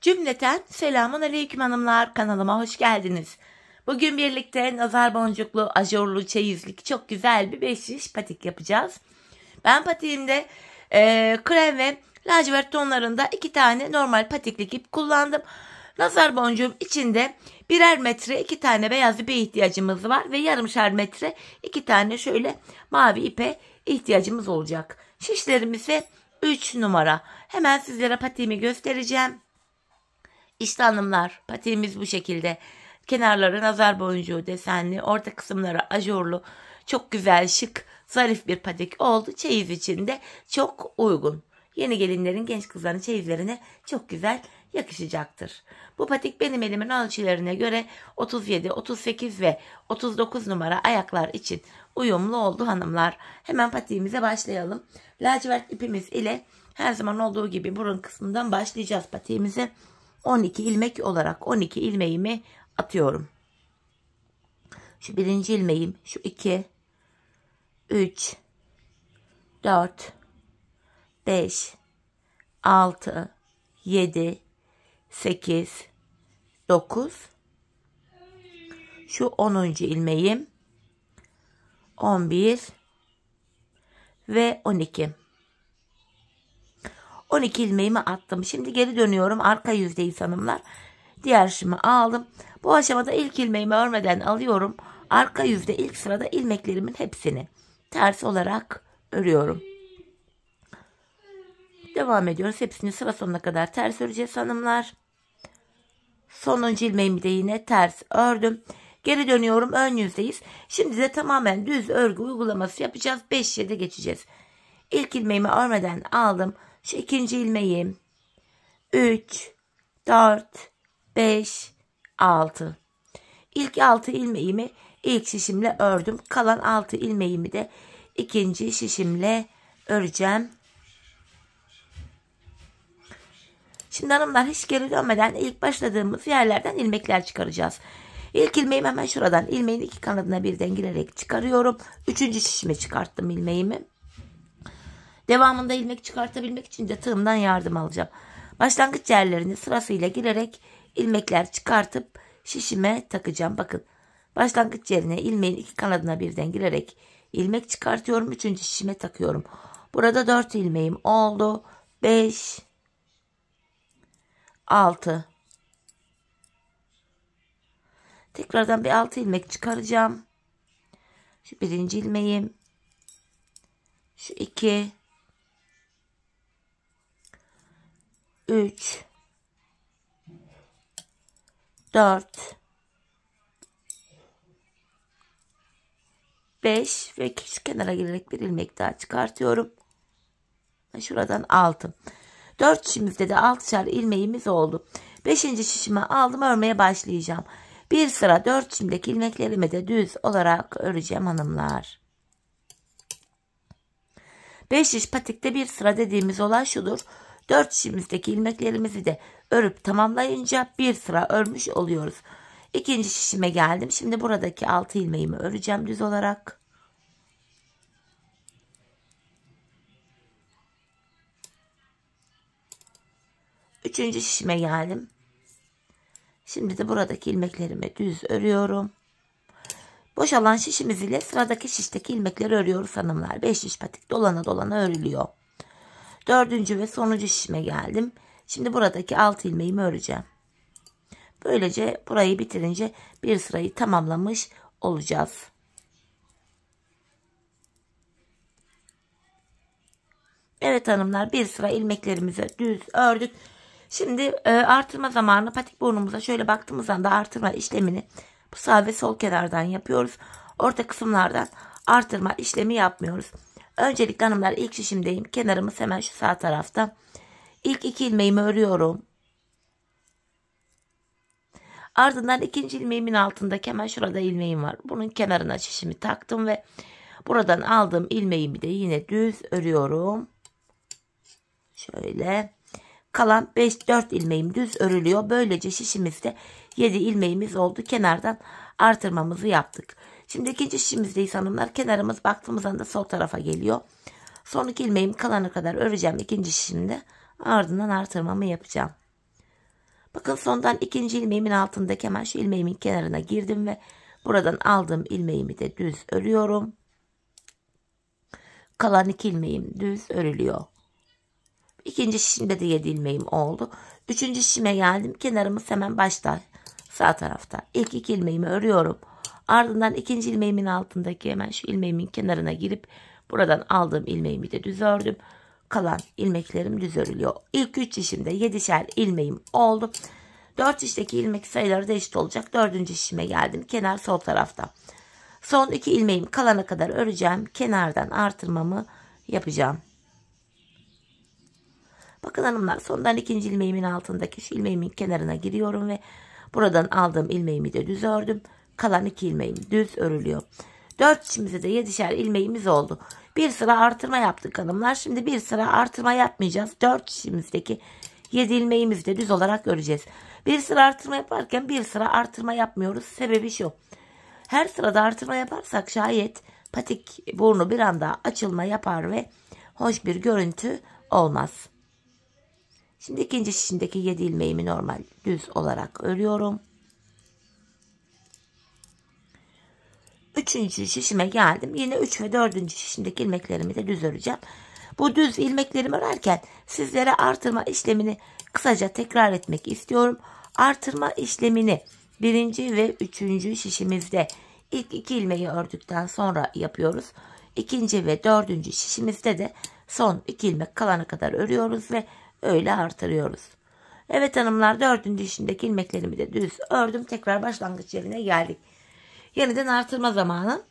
Cümleten selamun aleyküm hanımlar, kanalıma hoş geldiniz. Bugün birlikte nazar boncuklu, ajurlu, çeyizlik çok güzel bir 5 şiş patik yapacağız. Ben patiğimde krem ve lacivert tonlarında 2 tane normal patiklik ip kullandım. Nazar boncuğum içinde birer metre 2 tane beyaz ipe ihtiyacımız var ve yarımşar metre 2 tane şöyle mavi ipe ihtiyacımız olacak. Şişlerimize 3 numara. Hemen sizlere patiğimi göstereceğim. İşte hanımlar, patiğimiz bu şekilde. Kenarları nazar boncuğu desenli, orta kısımları ajurlu, çok güzel, şık, zarif bir patik oldu. Çeyiz için de çok uygun. Yeni gelinlerin, genç kızların çeyizlerine çok güzel yakışacaktır. Bu patik benim elimin ölçülerine göre 37, 38 ve 39 numara ayaklar için uyumlu oldu hanımlar. Hemen patiğimize başlayalım. Lacivert ipimiz ile her zaman olduğu gibi burun kısmından başlayacağız patiğimize. 12 ilmek olarak 12 ilmeğimi atıyorum. Şu birinci ilmeğim, şu 2, 3, 4, 5, 6, 7, 8, 9, şu 10. ilmeğim, 11 ve 12. 12 ilmeğimi attım. Şimdi geri dönüyorum. Arka yüzdeyiz hanımlar. Diğer şişimi aldım. Bu aşamada ilk ilmeğimi örmeden alıyorum. Arka yüzde ilk sırada ilmeklerimin hepsini ters olarak örüyorum. Devam ediyoruz. Hepsini sıra sonuna kadar ters öreceğiz hanımlar. Sonuncu ilmeğimi de yine ters ördüm. Geri dönüyorum. Ön yüzdeyiz. Şimdi de tamamen düz örgü uygulaması yapacağız. 5 yerde geçeceğiz. İlk ilmeğimi örmeden aldım. Şu ikinci ilmeğim, 3, 4, 5, 6. İlk 6 ilmeğimi ilk şişimle ördüm. Kalan 6 ilmeğimi de ikinci şişimle öreceğim. Şimdi hanımlar hiç geri dönmeden ilk başladığımız yerlerden ilmekler çıkaracağız. İlk ilmeğimi hemen şuradan ilmeğin iki kanadına birden girerek çıkarıyorum. Üçüncü şişime çıkarttım ilmeğimi. Devamında ilmek çıkartabilmek için de tığımdan yardım alacağım. Başlangıç yerlerini sırasıyla girerek ilmekler çıkartıp şişime takacağım. Bakın başlangıç yerine ilmeğin iki kanadına birden girerek ilmek çıkartıyorum. Üçüncü şişime takıyorum. Burada 4 ilmeğim oldu. 5, 6. Tekrardan bir 6 ilmek çıkaracağım. Şu birinci ilmeğim. Şu 2. 3, 4, 5 ve şu kenara girerek bir ilmek daha çıkartıyorum. Şuradan 6. 4 şişimizde de 6'şar ilmeğimiz oldu. 5. şişime aldım, örmeye başlayacağım. Bir sıra 4 şişimdeki ilmeklerimi de düz olarak öreceğim hanımlar. 5 şiş patikte bir sıra dediğimiz olay şudur. 4 şişimizdeki ilmeklerimizi de örüp tamamlayınca bir sıra örmüş oluyoruz. İkinci şişime geldim. Şimdi buradaki 6 ilmeğimi öreceğim düz olarak. Üçüncü şişime geldim. Şimdi de buradaki ilmeklerimi düz örüyorum. Boşalan şişimiz ile sıradaki şişteki ilmekleri örüyoruz hanımlar. 5 şiş patik dolana dolana örülüyor. Dördüncü ve sonuncu şişime geldim. Şimdi buradaki 6 ilmeğimi öreceğim. Böylece burayı bitirince bir sırayı tamamlamış olacağız. Evet hanımlar, bir sıra ilmeklerimizi düz ördük. Şimdi artırma zamanı. Patik burnumuza şöyle baktığımız anda artırma işlemini bu sağ ve sol kenardan yapıyoruz. Orta kısımlardan artırma işlemi yapmıyoruz. Öncelikle hanımlar ilk şişimdeyim. Kenarımız hemen şu sağ tarafta. İlk 2 ilmeğimi örüyorum. Ardından ikinci ilmeğimin altındaki hemen şurada ilmeğim var. Bunun kenarına şişimi taktım ve buradan aldığım ilmeğimi de yine düz örüyorum. Şöyle. Kalan 4 ilmeğim düz örülüyor. Böylece şişimizde 7 ilmeğimiz oldu. Kenardan artırmamızı yaptık. Şimdi ikinci şişimizdeyiz hanımlar. Kenarımız baktığımız anda sol tarafa geliyor. Son 2 ilmeğim kalana kadar öreceğim ikinci şişimde. Ardından artırmamı yapacağım. Bakın sondan ikinci ilmeğimin altındaki hemen şu ilmeğimin kenarına girdim ve buradan aldığım ilmeğimi de düz örüyorum. Kalan 2 ilmeğim düz örülüyor. İkinci şişimde de 7 ilmeğim oldu. Üçüncü şişime geldim. Kenarımız hemen başta sağ tarafta. İlk 2 ilmeğimi örüyorum. Ardından ikinci ilmeğimin altındaki hemen şu ilmeğimin kenarına girip buradan aldığım ilmeğimi de düz ördüm. Kalan ilmeklerim düz örülüyor. İlk 3 şişimde 7'şer ilmeğim oldu. 4 şişteki ilmek sayıları da eşit olacak. 4. şişime geldim. Kenar sol tarafta. Son 2 ilmeğim kalana kadar öreceğim. Kenardan artırmamı yapacağım. Bakın hanımlar, sondan ikinci ilmeğimin altındaki şu ilmeğimin kenarına giriyorum ve buradan aldığım ilmeğimi de düz ördüm. Kalan 2 ilmeğim düz örülüyor. 4 şişimizde de 7'şer ilmeğimiz oldu. Bir sıra artırma yaptık hanımlar. Şimdi bir sıra artırma yapmayacağız. 4 şişimizdeki 7 ilmeğimizi de düz olarak öreceğiz. Bir sıra artırma yaparken bir sıra artırma yapmıyoruz. Sebebi şu: her sırada artırma yaparsak şayet patik burnu bir anda açılma yapar ve hoş bir görüntü olmaz. Şimdi ikinci şişimdeki 7 ilmeğimi normal düz olarak örüyorum. Üçüncü şişime geldim. Yine 3 ve 4. şişimdeki ilmeklerimi de düz öreceğim. Bu düz ilmeklerimi örerken sizlere artırma işlemini kısaca tekrar etmek istiyorum. Artırma işlemini 1. ve 3. şişimizde ilk 2 ilmeği ördükten sonra yapıyoruz. 2. ve 4. şişimizde de son 2 ilmek kalana kadar örüyoruz ve öyle artırıyoruz. Evet hanımlar, 4. şişimdeki ilmeklerimi de düz ördüm. Tekrar başlangıç yerine geldik. Yeniden artırma zamanı.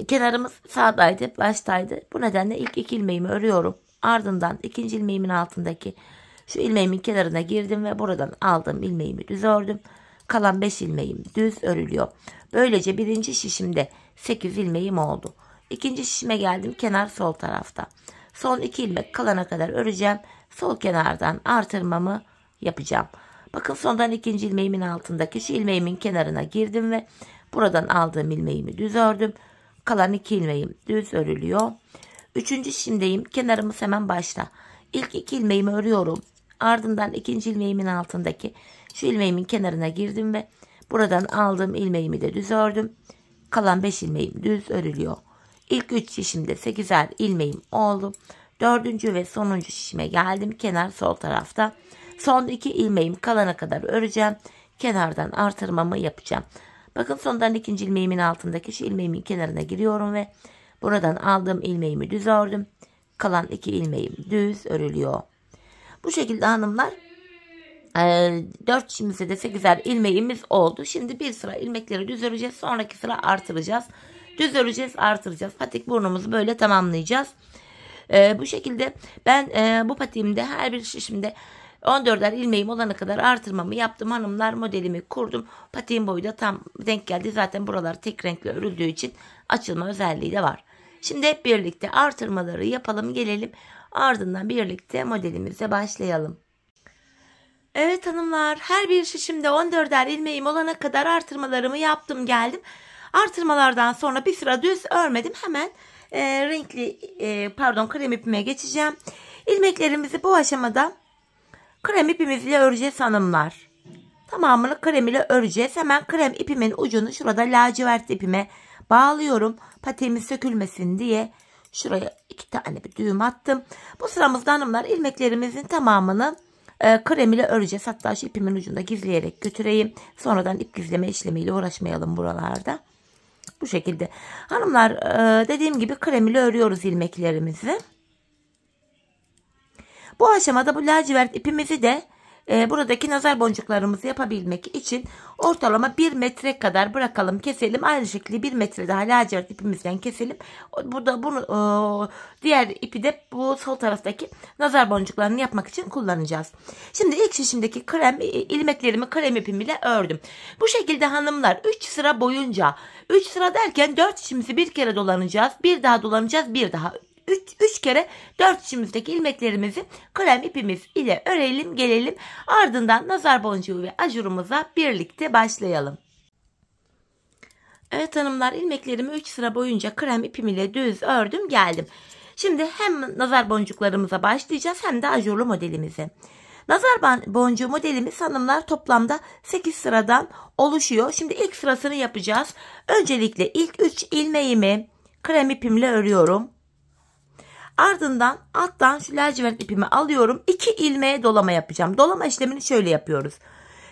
Kenarımız sağdaydı, baştaydı. Bu nedenle ilk 2 ilmeğimi örüyorum. Ardından ikinci ilmeğimin altındaki şu ilmeğimin kenarına girdim ve buradan aldığım ilmeğimi düz ördüm. Kalan 5 ilmeğim düz örülüyor. Böylece 1. şişimde 8 ilmeğim oldu. İkinci şişime geldim. Kenar sol tarafta. Son 2 ilmek kalana kadar öreceğim. Sol kenardan artırmamı yapacağım. Bakın sondan ikinci ilmeğimin altındaki şu ilmeğimin kenarına girdim ve buradan aldığım ilmeğimi düz ördüm. Kalan 2 ilmeğim düz örülüyor. 3. şişimdeyim. Kenarımız hemen başta. İlk 2 ilmeğimi örüyorum. Ardından ikinci ilmeğimin altındaki şu ilmeğimin kenarına girdim ve buradan aldığım ilmeğimi de düz ördüm. Kalan 5 ilmeğim düz örülüyor. İlk 3 şişimde 8'er ilmeğim oldu. 4. ve sonuncu şişime geldim. Kenar sol tarafta. Son 2 ilmeğim kalana kadar öreceğim. Kenardan artırmamı yapacağım. Bakın sondan ikinci ilmeğimin altındaki şu ilmeğimin kenarına giriyorum ve buradan aldığım ilmeğimi düz ördüm. Kalan 2 ilmeğim düz örülüyor. Bu şekilde hanımlar 4 şişimizde de 8'er ilmeğimiz oldu. Şimdi bir sıra ilmekleri düz öreceğiz. Sonraki sıra artıracağız. Düz öreceğiz, artıracağız. Patik burnumuzu böyle tamamlayacağız. Bu şekilde ben bu patiğimde her bir şişimde 14'er ilmeğim olana kadar artırmamı yaptım hanımlar. Modelimi kurdum. Patiğin boyu da tam denk geldi. Zaten buralar tek renkle örüldüğü için açılma özelliği de var. Şimdi hep birlikte artırmaları yapalım, gelelim. Ardından birlikte modelimize başlayalım. Evet hanımlar, her bir şişimde 14'er ilmeğim olana kadar artırmalarımı yaptım, geldim. Artırmalardan sonra bir sıra düz örmedim. Hemen krem ipime geçeceğim. İlmeklerimizi bu aşamada krem ipimizle öreceğiz hanımlar. Tamamını krem ile öreceğiz. Hemen krem ipimin ucunu şurada lacivert ipime bağlıyorum. Patiğimiz sökülmesin diye şuraya 2 tane bir düğüm attım. Bu sıramızda hanımlar ilmeklerimizin tamamını krem ile öreceğiz. Hatta şu ipimin ucunda gizleyerek götüreyim. Sonradan ip gizleme işlemiyle uğraşmayalım buralarda. Bu şekilde. Hanımlar dediğim gibi krem ile örüyoruz ilmeklerimizi. Bu aşamada bu lacivert ipimizi de buradaki nazar boncuklarımızı yapabilmek için ortalama 1 metre kadar bırakalım, keselim. Aynı şekilde 1 metre daha lacivert ipimizden keselim. Burada bunu diğer ipi de bu sol taraftaki nazar boncuklarını yapmak için kullanacağız. Şimdi ilk şişimdeki ilmeklerimi krem ipimiyle ördüm. Bu şekilde hanımlar 3 sıra boyunca, 3 sıra derken 4 şişimizi bir kere dolanacağız. Bir daha dolanacağız, bir daha. 3 kere 4 şişimizdeki ilmeklerimizi krem ipimiz ile örelim, gelelim. Ardından nazar boncuğu ve ajurumuza birlikte başlayalım. Evet hanımlar, ilmeklerimi 3 sıra boyunca krem ipim ile düz ördüm, geldim. Şimdi hem nazar boncuklarımıza başlayacağız hem de ajurlu modelimize. Nazar boncuğu modelimiz hanımlar toplamda 8 sıradan oluşuyor. Şimdi ilk sırasını yapacağız. Öncelikle ilk 3 ilmeğimi krem ipimle örüyorum. Ardından alttan şu lacivert ipimi alıyorum. 2 ilmeğe dolama yapacağım. Dolama işlemini şöyle yapıyoruz.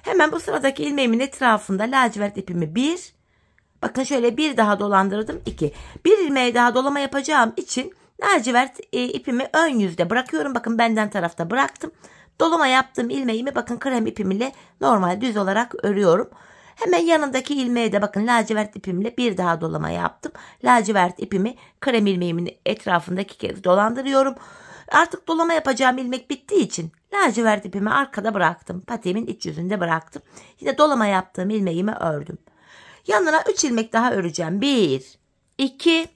Hemen bu sıradaki ilmeğimin etrafında lacivert ipimi 1. Bakın şöyle bir daha dolandırdım 2. Bir ilmeğe daha dolama yapacağım için lacivert ipimi ön yüzde bırakıyorum. Bakın benden tarafta bıraktım. Dolama yaptığım ilmeğimi bakın krem ipimle normal düz olarak örüyorum. Hemen yanındaki ilmeğe de bakın lacivert ipimle bir daha dolama yaptım. Lacivert ipimi krem ilmeğimin etrafında 2 kez dolandırıyorum. Artık dolama yapacağım ilmek bittiği için lacivert ipimi arkada bıraktım. Patiğimin iç yüzünde bıraktım. Yine dolama yaptığım ilmeğimi ördüm. Yanına 3 ilmek daha öreceğim. 1, 2,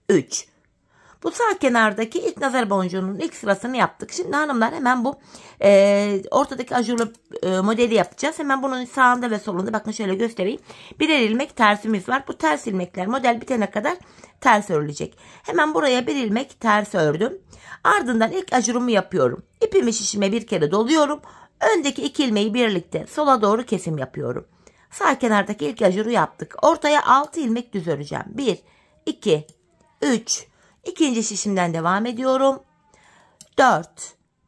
3. Bu sağ kenardaki ilk nazar boncuğunun ilk sırasını yaptık. Şimdi hanımlar hemen bu ortadaki ajurlu modeli yapacağız. Hemen bunun sağında ve solunda bakın şöyle göstereyim. Birer ilmek tersimiz var. Bu ters ilmekler model bitene kadar ters örülecek. Hemen buraya bir ilmek ters ördüm. Ardından ilk ajurumu yapıyorum. İpimi şişime bir kere doluyorum. Öndeki 2 ilmeği birlikte sola doğru kesim yapıyorum. Sağ kenardaki ilk ajuru yaptık. Ortaya 6 ilmek düz öreceğim. 1, 2, 3. İkinci şişimden devam ediyorum. 4,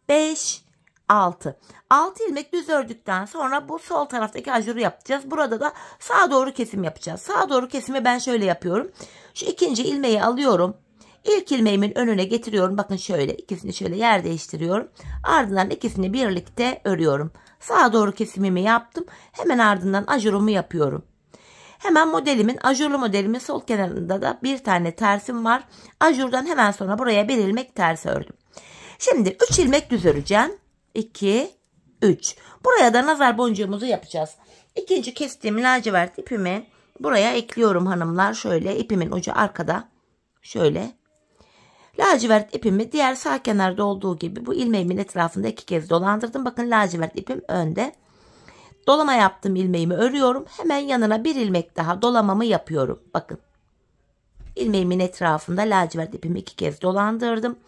5, 6. 6 ilmek düz ördükten sonra bu sol taraftaki ajuru yapacağız. Burada da sağa doğru kesim yapacağız. Sağa doğru kesimi ben şöyle yapıyorum. Şu ikinci ilmeği alıyorum. İlk ilmeğimin önüne getiriyorum. Bakın şöyle ikisini şöyle yer değiştiriyorum. Ardından ikisini birlikte örüyorum. Sağa doğru kesimimi yaptım. Hemen ardından ajurumu yapıyorum. Hemen modelimin, ajurlu modelimin sol kenarında da bir tane tersim var. Ajurdan hemen sonra buraya bir ilmek ters ördüm. Şimdi 3 ilmek düz öreceğim. 2, 3. Buraya da nazar boncuğumuzu yapacağız. İkinci kestiğim lacivert ipimi buraya ekliyorum hanımlar. Şöyle ipimin ucu arkada. Şöyle. Lacivert ipimi diğer sağ kenarda olduğu gibi bu ilmeğimin etrafında 2 kez dolandırdım. Bakın lacivert ipim önde. Dolama yaptığım ilmeğimi örüyorum. Hemen yanına bir ilmek daha dolamamı yapıyorum. Bakın. İlmeğimin etrafında lacivert ipimi 2 kez dolandırdım.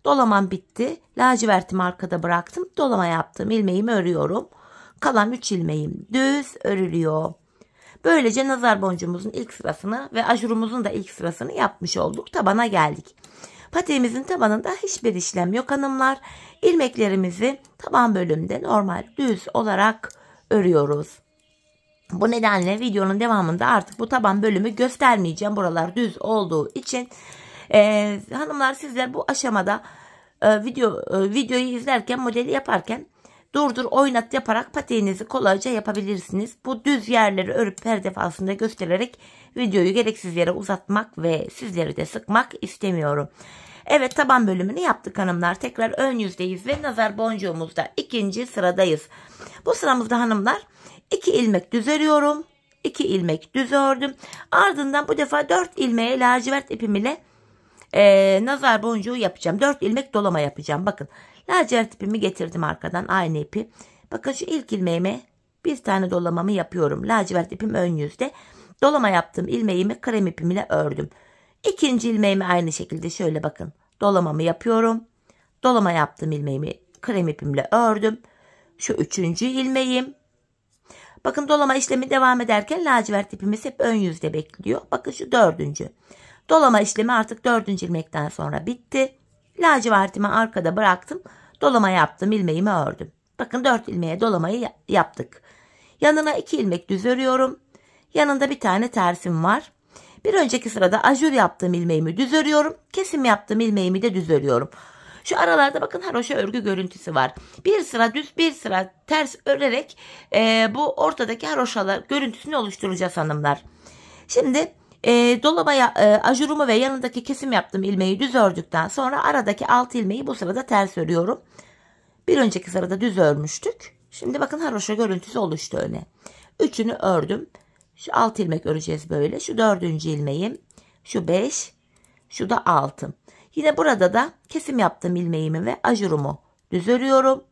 Dolamam bitti. Lacivertimi arkada bıraktım. Dolama yaptığım ilmeğimi örüyorum. Kalan 3 ilmeğim düz örülüyor. Böylece nazar boncuğumuzun ilk sırasını ve ajurumuzun da ilk sırasını yapmış olduk. Tabana geldik. Patiğimizin tabanında hiçbir işlem yok hanımlar. İlmeklerimizi taban bölümünde normal düz olarak örüyoruz. Bu nedenle videonun devamında artık bu taban bölümü göstermeyeceğim. Buralar düz olduğu için. Hanımlar sizler bu aşamada videoyu izlerken modeli yaparken durdur oynat yaparak patiğinizi kolayca yapabilirsiniz. Bu düz yerleri örüp her defasında göstererek videoyu gereksiz yere uzatmak ve sizleri de sıkmak istemiyorum. Evet, taban bölümünü yaptık hanımlar. Tekrar ön yüzdeyiz ve nazar boncuğumuzda ikinci sıradayız. Bu sıramızda hanımlar 2 ilmek düz örüyorum. 2 ilmek düz ördüm. Ardından bu defa 4 ilmeğe lacivert ipim ile nazar boncuğu yapacağım. 4 ilmek dolama yapacağım. Bakın lacivert ipimi getirdim arkadan, aynı ipi. Bakın şu ilk ilmeğime bir tane dolamamı yapıyorum. Lacivert ipim ön yüzde. Dolama yaptığım ilmeğimi krem ipim ile ördüm. İkinci ilmeğimi aynı şekilde şöyle bakın dolamamı yapıyorum. Dolama yaptığım ilmeğimi krem ipimle ördüm. Şu 3. ilmeğim. Bakın dolama işlemi devam ederken lacivert ipimiz hep ön yüzde bekliyor. Bakın şu 4. Dolama işlemi artık 4. ilmekten sonra bitti. Lacivertimi arkada bıraktım. Dolama yaptım, ilmeğimi ördüm. Bakın 4 ilmeğe dolamayı yaptık. Yanına 2 ilmek düz örüyorum. Yanında bir tane tersim var. Bir önceki sırada ajur yaptığım ilmeğimi düz örüyorum. Kesim yaptığım ilmeğimi de düz örüyorum. Şu aralarda bakın haroşa örgü görüntüsü var. Bir sıra düz, bir sıra ters örerek bu ortadaki haroşalar görüntüsünü oluşturacağız hanımlar. Şimdi dolamaya ajurumu ve yanındaki kesim yaptığım ilmeği düz ördükten sonra aradaki 6 ilmeği bu sırada ters örüyorum. Bir önceki sırada düz örmüştük. Şimdi bakın haroşa görüntüsü oluştu öne. 3'ünü ördüm. Şu 6 ilmek öreceğiz böyle. Şu 4. ilmeğim. Şu 5. Şu da 6. Yine burada da kesim yaptığım ilmeğimi ve ajurumu düz örüyorum.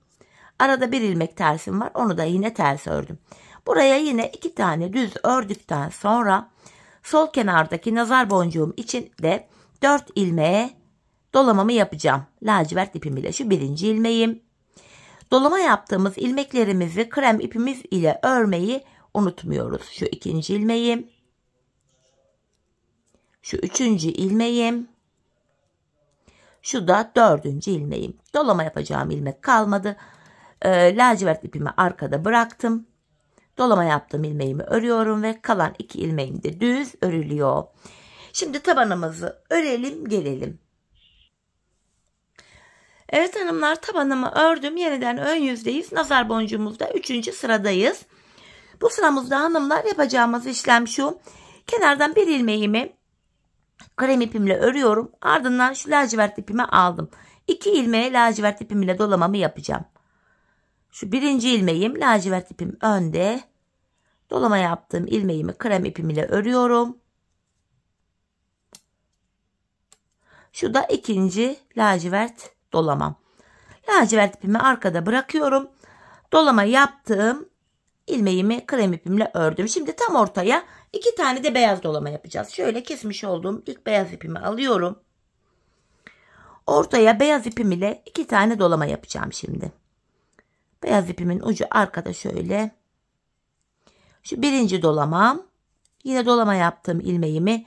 Arada bir ilmek tersim var. Onu da yine ters ördüm. Buraya yine 2 tane düz ördükten sonra sol kenardaki nazar boncuğum için de 4 ilmeğe dolamamı yapacağım. Lacivert ipim ile şu 1. ilmeğim. Dolama yaptığımız ilmeklerimizi krem ipimiz ile örmeyi unutmuyoruz. Şu ikinci ilmeğim, şu üçüncü ilmeğim, şu da dördüncü ilmeğim. Dolama yapacağım ilmek kalmadı. Lacivert ipimi arkada bıraktım. Dolama yaptığım ilmeğimi örüyorum ve kalan 2 ilmeğim de düz örülüyor. Şimdi tabanımızı örelim, gelelim. Evet hanımlar, tabanımı ördüm. Yeniden ön yüzdeyiz. Nazar boncuğumuzda 3. sıradayız. Bu sıramızda hanımlar yapacağımız işlem şu. Kenardan bir ilmeğimi krem ipimle örüyorum. Ardından şu lacivert ipimi aldım. 2 ilmeğe lacivert ipimle dolamamı yapacağım. Şu birinci ilmeğim, lacivert ipim önde. Dolama yaptığım ilmeğimi krem ipimle örüyorum. Şu da ikinci lacivert dolamam. Lacivert ipimi arkada bırakıyorum. Dolama yaptığım ilmeğimi krem ipimle ördüm. Şimdi tam ortaya 2 tane de beyaz dolama yapacağız. Şöyle kesmiş olduğum ilk beyaz ipimi alıyorum. Ortaya beyaz ipim ile 2 tane dolama yapacağım şimdi. Beyaz ipimin ucu arkada şöyle. Şu birinci dolamam. Yine dolama yaptığım ilmeğimi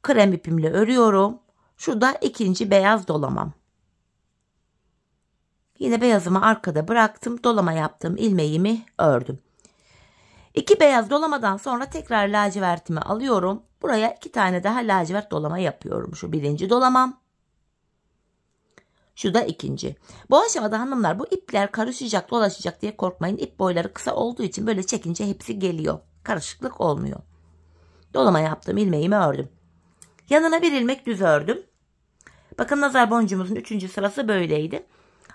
krem ipimle örüyorum. Şurada ikinci beyaz dolamam. Yine beyazımı arkada bıraktım. Dolama yaptığım ilmeğimi ördüm. 2 beyaz dolamadan sonra tekrar lacivertimi alıyorum. Buraya 2 tane daha lacivert dolama yapıyorum. Şu birinci dolamam. Şu da ikinci. Bu aşamada hanımlar bu ipler karışacak, dolaşacak diye korkmayın. İp boyları kısa olduğu için böyle çekince hepsi geliyor. Karışıklık olmuyor. Dolama yaptığım ilmeğimi ördüm. Yanına bir ilmek düz ördüm. Bakın nazar boncuğumuzun 3. sırası böyleydi.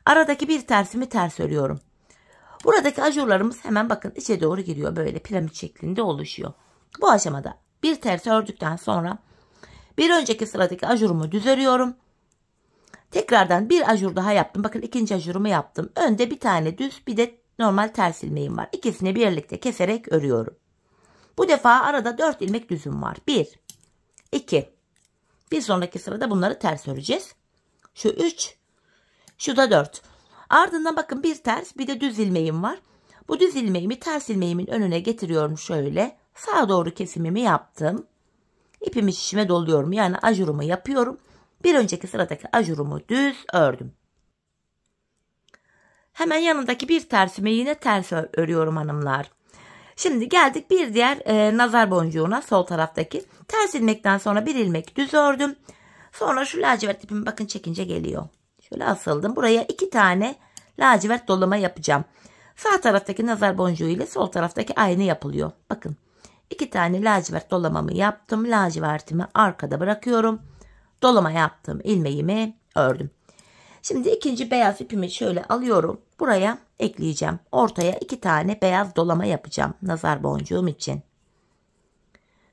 Aradaki bir tersimi ters örüyorum. Buradaki ajurlarımız hemen bakın içe doğru giriyor. Böyle piramit şeklinde oluşuyor. Bu aşamada bir ters ördükten sonra bir önceki sıradaki ajurumu düz örüyorum. Tekrardan bir ajur daha yaptım. Bakın ikinci ajurumu yaptım. Önde bir tane düz, bir de normal ters ilmeğim var. İkisini birlikte keserek örüyorum. Bu defa arada 4 ilmek düzüm var. 1, 2. Bir sonraki sırada bunları ters öreceğiz. Şu 3, şu da 4. Ardından bakın bir ters, bir de düz ilmeğim var. Bu düz ilmeğimi ters ilmeğimin önüne getiriyorum şöyle. Sağa doğru kesimimi yaptım. İpimi şişime doluyorum. Yani ajurumu yapıyorum. Bir önceki sıradaki ajurumu düz ördüm. Hemen yanındaki bir tersimi yine ters örüyorum hanımlar. Şimdi geldik bir diğer nazar boncuğuna, sol taraftaki. Ters ilmekten sonra bir ilmek düz ördüm. Sonra şu lacivert ipimi bakın çekince geliyor. Şöyle asıldım. Buraya 2 tane lacivert dolama yapacağım. Sağ taraftaki nazar boncuğu ile sol taraftaki aynı yapılıyor. Bakın 2 tane lacivert dolamamı yaptım. Lacivertimi arkada bırakıyorum. Dolama yaptığım ilmeğimi ördüm. Şimdi ikinci beyaz ipimi şöyle alıyorum. Buraya ekleyeceğim. Ortaya 2 tane beyaz dolama yapacağım nazar boncuğum için.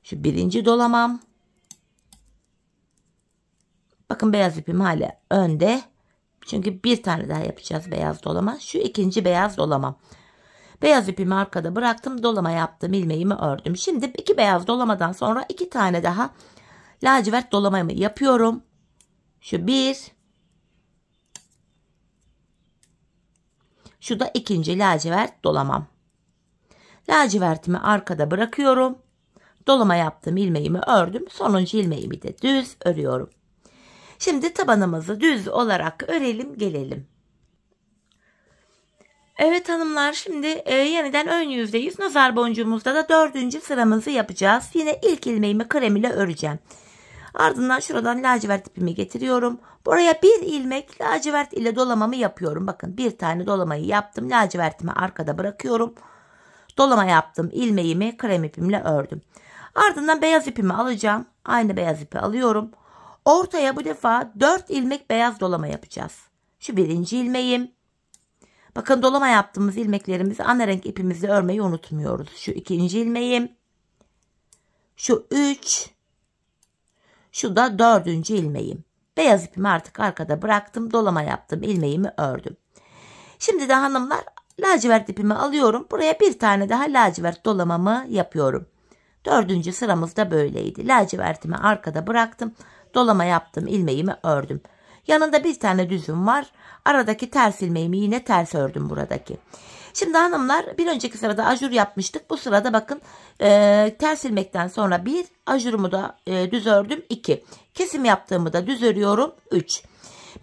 Şu birinci dolamam. Bakın beyaz ipim hala önde. Çünkü bir tane daha yapacağız beyaz dolama. Şu ikinci beyaz dolamam. Beyaz ipimi arkada bıraktım. Dolama yaptım. İlmeğimi ördüm. Şimdi 2 beyaz dolamadan sonra 2 tane daha lacivert dolamamı yapıyorum. Şu 1. Şu da ikinci lacivert dolamam. Lacivertimi arkada bırakıyorum. Dolama yaptığım ilmeğimi ördüm. Sonuncu ilmeğimi de düz örüyorum. Şimdi tabanımızı düz olarak örelim, gelelim. Evet hanımlar, şimdi yeniden ön yüzdeyiz. Nazar boncuğumuzda da 4. sıramızı yapacağız. Yine ilk ilmeğimi krem ile öreceğim. Ardından şuradan lacivert ipimi getiriyorum. Buraya bir ilmek lacivert ile dolamamı yapıyorum. Bakın bir tane dolamayı yaptım. Lacivertimi arkada bırakıyorum. Dolama yaptım. İlmeğimi krem ipimle ördüm. Ardından beyaz ipimi alacağım. Aynı beyaz ipi alıyorum. Ortaya bu defa 4 ilmek beyaz dolama yapacağız. Şu birinci ilmeğim. Bakın dolama yaptığımız ilmeklerimizi ana renk ipimizle örmeyi unutmuyoruz. Şu ikinci ilmeğim. Şu 3. Şu da 4. ilmeğim. Beyaz ipimi artık arkada bıraktım. Dolama yaptım. İlmeğimi ördüm. Şimdi de hanımlar lacivert ipimi alıyorum. Buraya bir tane daha lacivert dolamamı yapıyorum. 4. sıramızda böyleydi. Lacivertimi arkada bıraktım. Dolama yaptım. İlmeğimi ördüm. Yanında bir tane düzüm var. Aradaki ters ilmeğimi yine ters ördüm buradaki. Şimdi hanımlar, bir önceki sırada ajur yapmıştık. Bu sırada bakın ters ilmekten sonra 1, ajurumu da düz ördüm 2. Kesim yaptığımı da düz örüyorum 3.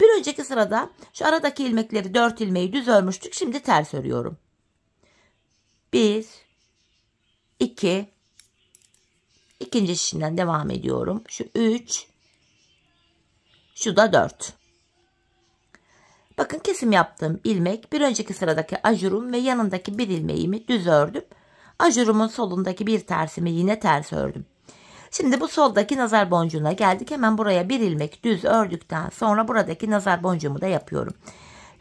Bir önceki sırada şu aradaki ilmekleri 4 ilmeği düz örmüştük. Şimdi ters örüyorum. 1, 2, ikinci şişimden devam ediyorum. Şu 3, şu da 4. Bakın kesim yaptığım ilmek bir önceki sıradaki ajurum ve yanındaki bir ilmeğimi düz ördüm. Ajurumun solundaki bir tersimi yine ters ördüm. Şimdi bu soldaki nazar boncuğuna geldik. Hemen buraya bir ilmek düz ördükten sonra buradaki nazar boncuğumu da yapıyorum.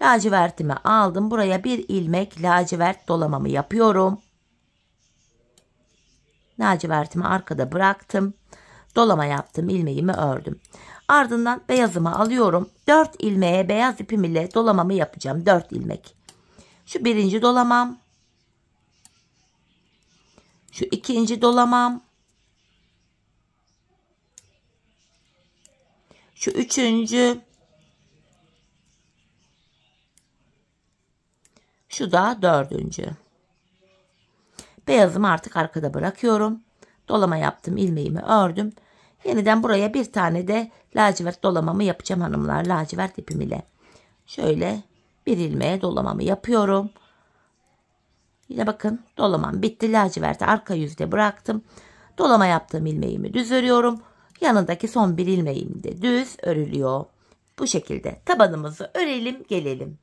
Lacivertimi aldım. Buraya bir ilmek lacivert dolamamı yapıyorum. Lacivertimi arkada bıraktım. Dolama yaptım. İlmeğimi ördüm. Ardından beyazımı alıyorum. 4 ilmeğe beyaz ipim ile dolamamı yapacağım. 4 ilmek. Şu birinci dolamam. Şu ikinci dolamam. Şu üçüncü. Şu da dördüncü. Beyazımı artık arkada bırakıyorum. Dolama yaptım. İlmeğimi ördüm. Yeniden buraya bir tane de lacivert dolamamı yapacağım hanımlar. Lacivert ipim ile. Şöyle bir ilmeğe dolamamı yapıyorum. Yine bakın dolamam bitti. Laciverti arka yüzde bıraktım. Dolama yaptığım ilmeğimi düz örüyorum. Yanındaki son bir ilmeğim de düz örülüyor. Bu şekilde tabanımızı örelim gelelim.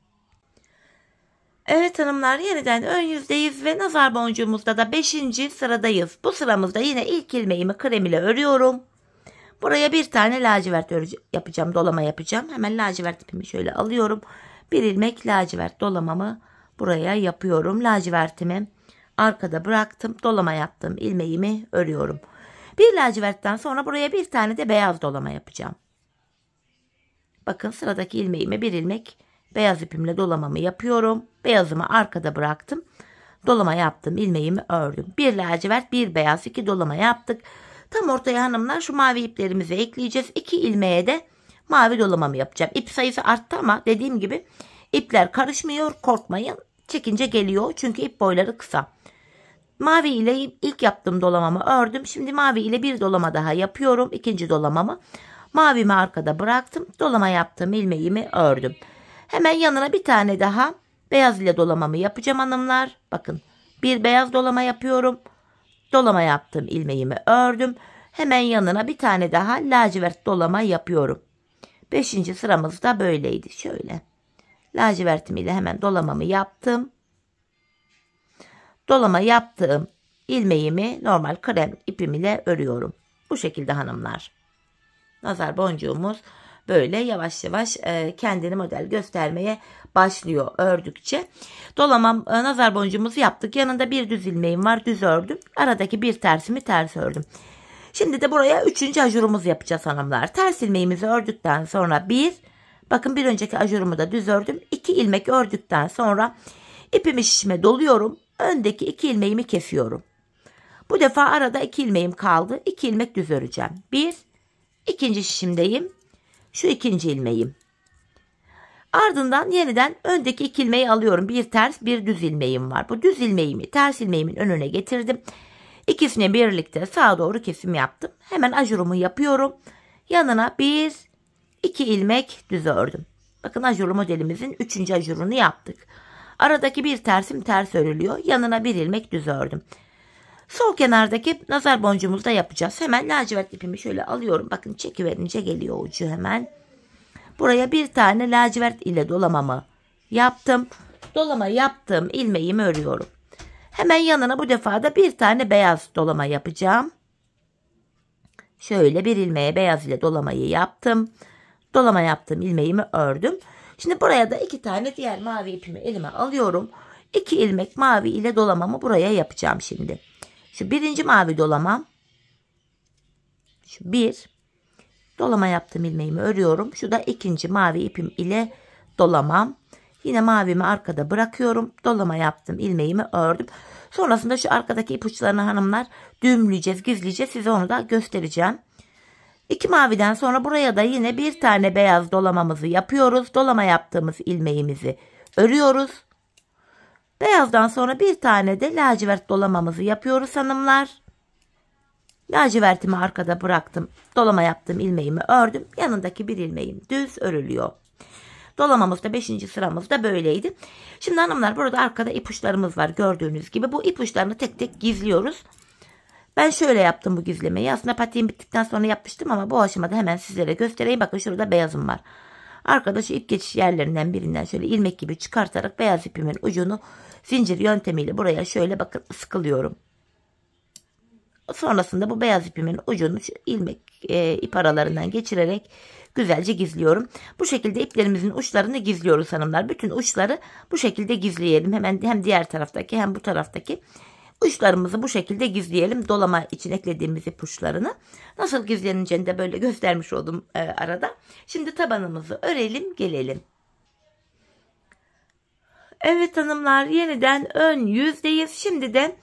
Evet hanımlar, yeniden ön yüzdeyiz ve nazar boncuğumuzda da 5. sıradayız. Bu sıramızda yine ilk ilmeğimi krem ile örüyorum. Buraya bir tane lacivert yapacağım, dolama yapacağım. Hemen lacivert ipimi şöyle alıyorum. Bir ilmek lacivert dolamamı buraya yapıyorum. Lacivertimi arkada bıraktım. Dolama yaptım. İlmeğimi örüyorum. Bir lacivertten sonra buraya bir tane de beyaz dolama yapacağım. Bakın sıradaki ilmeğimi bir ilmek beyaz ipimle dolamamı yapıyorum. Beyazımı arkada bıraktım. Dolama yaptım. İlmeğimi ördüm. Bir lacivert, bir beyaz, 2 dolama yaptık. Tam ortaya hanımlar şu mavi iplerimizi ekleyeceğiz. 2 ilmeğe de mavi dolamamı yapacağım. İp sayısı arttı ama dediğim gibi ipler karışmıyor. Korkmayın. Çekince geliyor. Çünkü ip boyları kısa. Mavi ile ilk yaptığım dolamamı ördüm. Şimdi mavi ile bir dolama daha yapıyorum. İkinci dolamamı. Mavimi arkada bıraktım. Dolama yaptığım ilmeğimi ördüm. Hemen yanına bir tane daha beyaz ile dolamamı yapacağım hanımlar. Bakın bir beyaz dolama yapıyorum. Dolama yaptığım ilmeğimi ördüm. Hemen yanına bir tane daha lacivert dolama yapıyorum. 5. sıramız da böyleydi. Şöyle lacivertim ile hemen dolamamı yaptım. Dolama yaptığım ilmeğimi normal krem ipim ile örüyorum. Bu şekilde hanımlar. Nazar boncuğumuz böyle yavaş yavaş kendini model göstermeye başlıyor ördükçe. Dolamam nazar boncuğumuzu yaptık. Yanında bir düz ilmeğim var. Düz ördüm. Aradaki bir tersimi ters ördüm. Şimdi de buraya 3. ajurumuzu yapacağız hanımlar. Ters ilmeğimizi ördükten sonra bakın bir önceki ajurumu da düz ördüm. 2 ilmek ördükten sonra ipimi şişime doluyorum. Öndeki 2 ilmeğimi kesiyorum. Bu defa arada 2 ilmeğim kaldı. 2 ilmek düz öreceğim. 1, ikinci şişimdeyim. Şu ikinci ilmeğim. Ardından yeniden öndeki 2 ilmeği alıyorum. Bir ters, bir düz ilmeğim var. Bu düz ilmeğimi ters ilmeğimin önüne getirdim. İkisini birlikte sağa doğru kesim yaptım. Hemen ajurumu yapıyorum. Yanına 1, 2 ilmek düz ördüm. Bakın ajurlu modelimizin 3. ajurunu yaptık. Aradaki bir tersim ters örülüyor. Yanına bir ilmek düz ördüm. Sol kenardaki nazar boncuğumuzu da yapacağız. Hemen lacivert ipimi şöyle alıyorum. Bakın çekiverince geliyor ucu hemen. Buraya bir tane lacivert ile dolamamı yaptım. Dolama yaptığım ilmeğimi örüyorum. Hemen yanına bu defa da bir tane beyaz dolama yapacağım. Şöyle bir ilmeğe beyaz ile dolamayı yaptım. Dolama yaptığım ilmeğimi ördüm. Şimdi buraya da 2 tane diğer mavi ipimi elime alıyorum. 2 ilmek mavi ile dolamamı buraya yapacağım şimdi. Şu birinci mavi dolamam. Şu 1. Dolama yaptığım ilmeğimi örüyorum. Şu da ikinci mavi ipim ile dolamam. Yine mavimi arkada bırakıyorum. Dolama yaptım ilmeğimi ördüm. Sonrasında şu arkadaki ipuçlarını hanımlar düğümleyeceğiz, gizleyeceğiz. Size onu da göstereceğim. 2 maviden sonra buraya da yine bir tane beyaz dolamamızı yapıyoruz. Dolama yaptığımız ilmeğimizi örüyoruz. Beyazdan sonra bir tane de lacivert dolamamızı yapıyoruz hanımlar. Lacivertimi arkada bıraktım. Dolama yaptığım ilmeğimi ördüm. Yanındaki bir ilmeğim düz örülüyor. Dolamamız da 5. sıramızda böyleydi. Şimdi hanımlar burada arkada ipuçlarımız var gördüğünüz gibi. Bu ipuçlarını tek tek gizliyoruz. Ben şöyle yaptım bu gizlemeyi. Aslında patiğim bittikten sonra yapmıştım ama bu aşamada hemen sizlere göstereyim. Bakın şurada beyazım var. Arkada şu ip geçiş yerlerinden birinden şöyle ilmek gibi çıkartarak beyaz ipimin ucunu zincir yöntemiyle buraya şöyle bakın sıkılıyorum. Sonrasında bu beyaz ipimin ucunu şu ilmek ip aralarından geçirerek güzelce gizliyorum. Bu şekilde iplerimizin uçlarını gizliyoruz hanımlar. Bütün uçları bu şekilde gizleyelim. Hemen hem diğer taraftaki hem bu taraftaki uçlarımızı bu şekilde gizleyelim. Dolama için eklediğimiz ipuçlarını. Nasıl gizleneceğini de böyle göstermiş oldum arada. Şimdi tabanımızı örelim gelelim. Evet hanımlar, yeniden ön yüzdeyiz. Şimdi de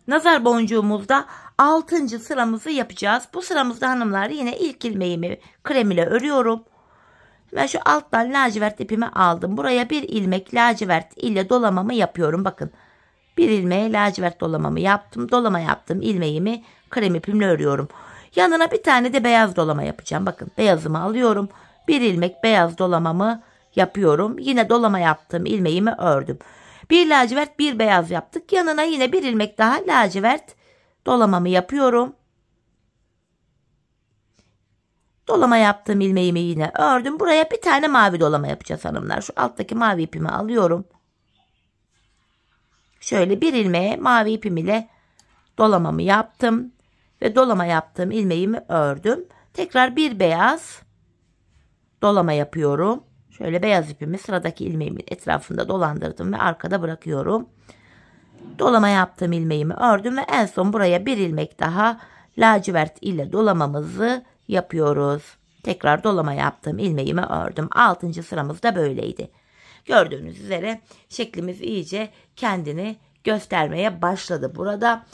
nazar boncuğumuzda 6. sıramızı yapacağız. Bu sıramızda hanımlar yine ilk ilmeğimi krem ile örüyorum. Ben şu alttan lacivert ipimi aldım. Buraya bir ilmek lacivert ile dolamamı yapıyorum. Bakın bir ilmeğe lacivert dolamamı yaptım. Dolama yaptım ilmeğimi krem ipimle örüyorum. Yanına bir tane de beyaz dolama yapacağım. Bakın beyazımı alıyorum. Bir ilmek beyaz dolamamı yapıyorum. Yine dolama yaptığım ilmeğimi ördüm. Bir lacivert bir beyaz yaptık. Yanına yine bir ilmek daha lacivert dolamamı yapıyorum. Dolama yaptığım ilmeğimi yine ördüm. Buraya bir tane mavi dolama yapacağız hanımlar. Şu alttaki mavi ipimi alıyorum. Şöyle bir ilmeğe mavi ipim ile dolamamı yaptım. Ve dolama yaptığım ilmeğimi ördüm. Tekrar bir beyaz dolama yapıyorum. Şöyle beyaz ipimi sıradaki ilmeğimin etrafında dolandırdım ve arkada bırakıyorum. Dolama yaptığım ilmeğimi ördüm ve en son buraya bir ilmek daha lacivert ile dolamamızı yapıyoruz. Tekrar dolama yaptığım ilmeğimi ördüm. 6. sıramız da böyleydi. Gördüğünüz üzere şeklimiz iyice kendini göstermeye başladı burada.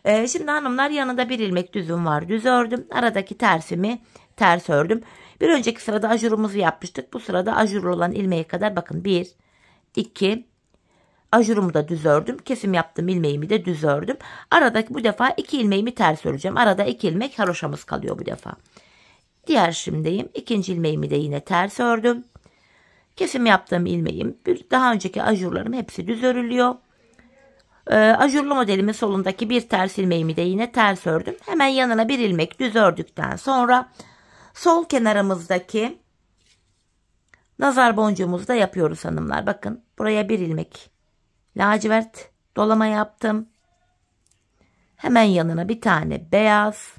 Şimdi hanımlar yanında bir ilmek düzüm var. Düz ördüm. Aradaki tersimi ters ördüm. Bir önceki sırada ajurumuzu yapmıştık. Bu sırada ajurlu olan ilmeğe kadar bakın 1, 2, ajurumu da düz ördüm. Kesim yaptığım ilmeğimi de düz ördüm. Aradaki bu defa 2 ilmeğimi ters öreceğim. Arada 2 ilmek haroşamız kalıyor bu defa. Diğer şimdiyim. 2. ilmeğimi de yine ters ördüm. Kesim yaptığım ilmeğim, daha önceki ajurlarım hepsi düz örülüyor. Ajurlu modelimin solundaki bir ters ilmeğimi de yine ters ördüm. Hemen yanına bir ilmek düz ördükten sonra sol kenarımızdaki nazar boncuğumuzu da yapıyoruz hanımlar. Bakın buraya bir ilmek lacivert dolama yaptım. Hemen yanına bir tane beyaz.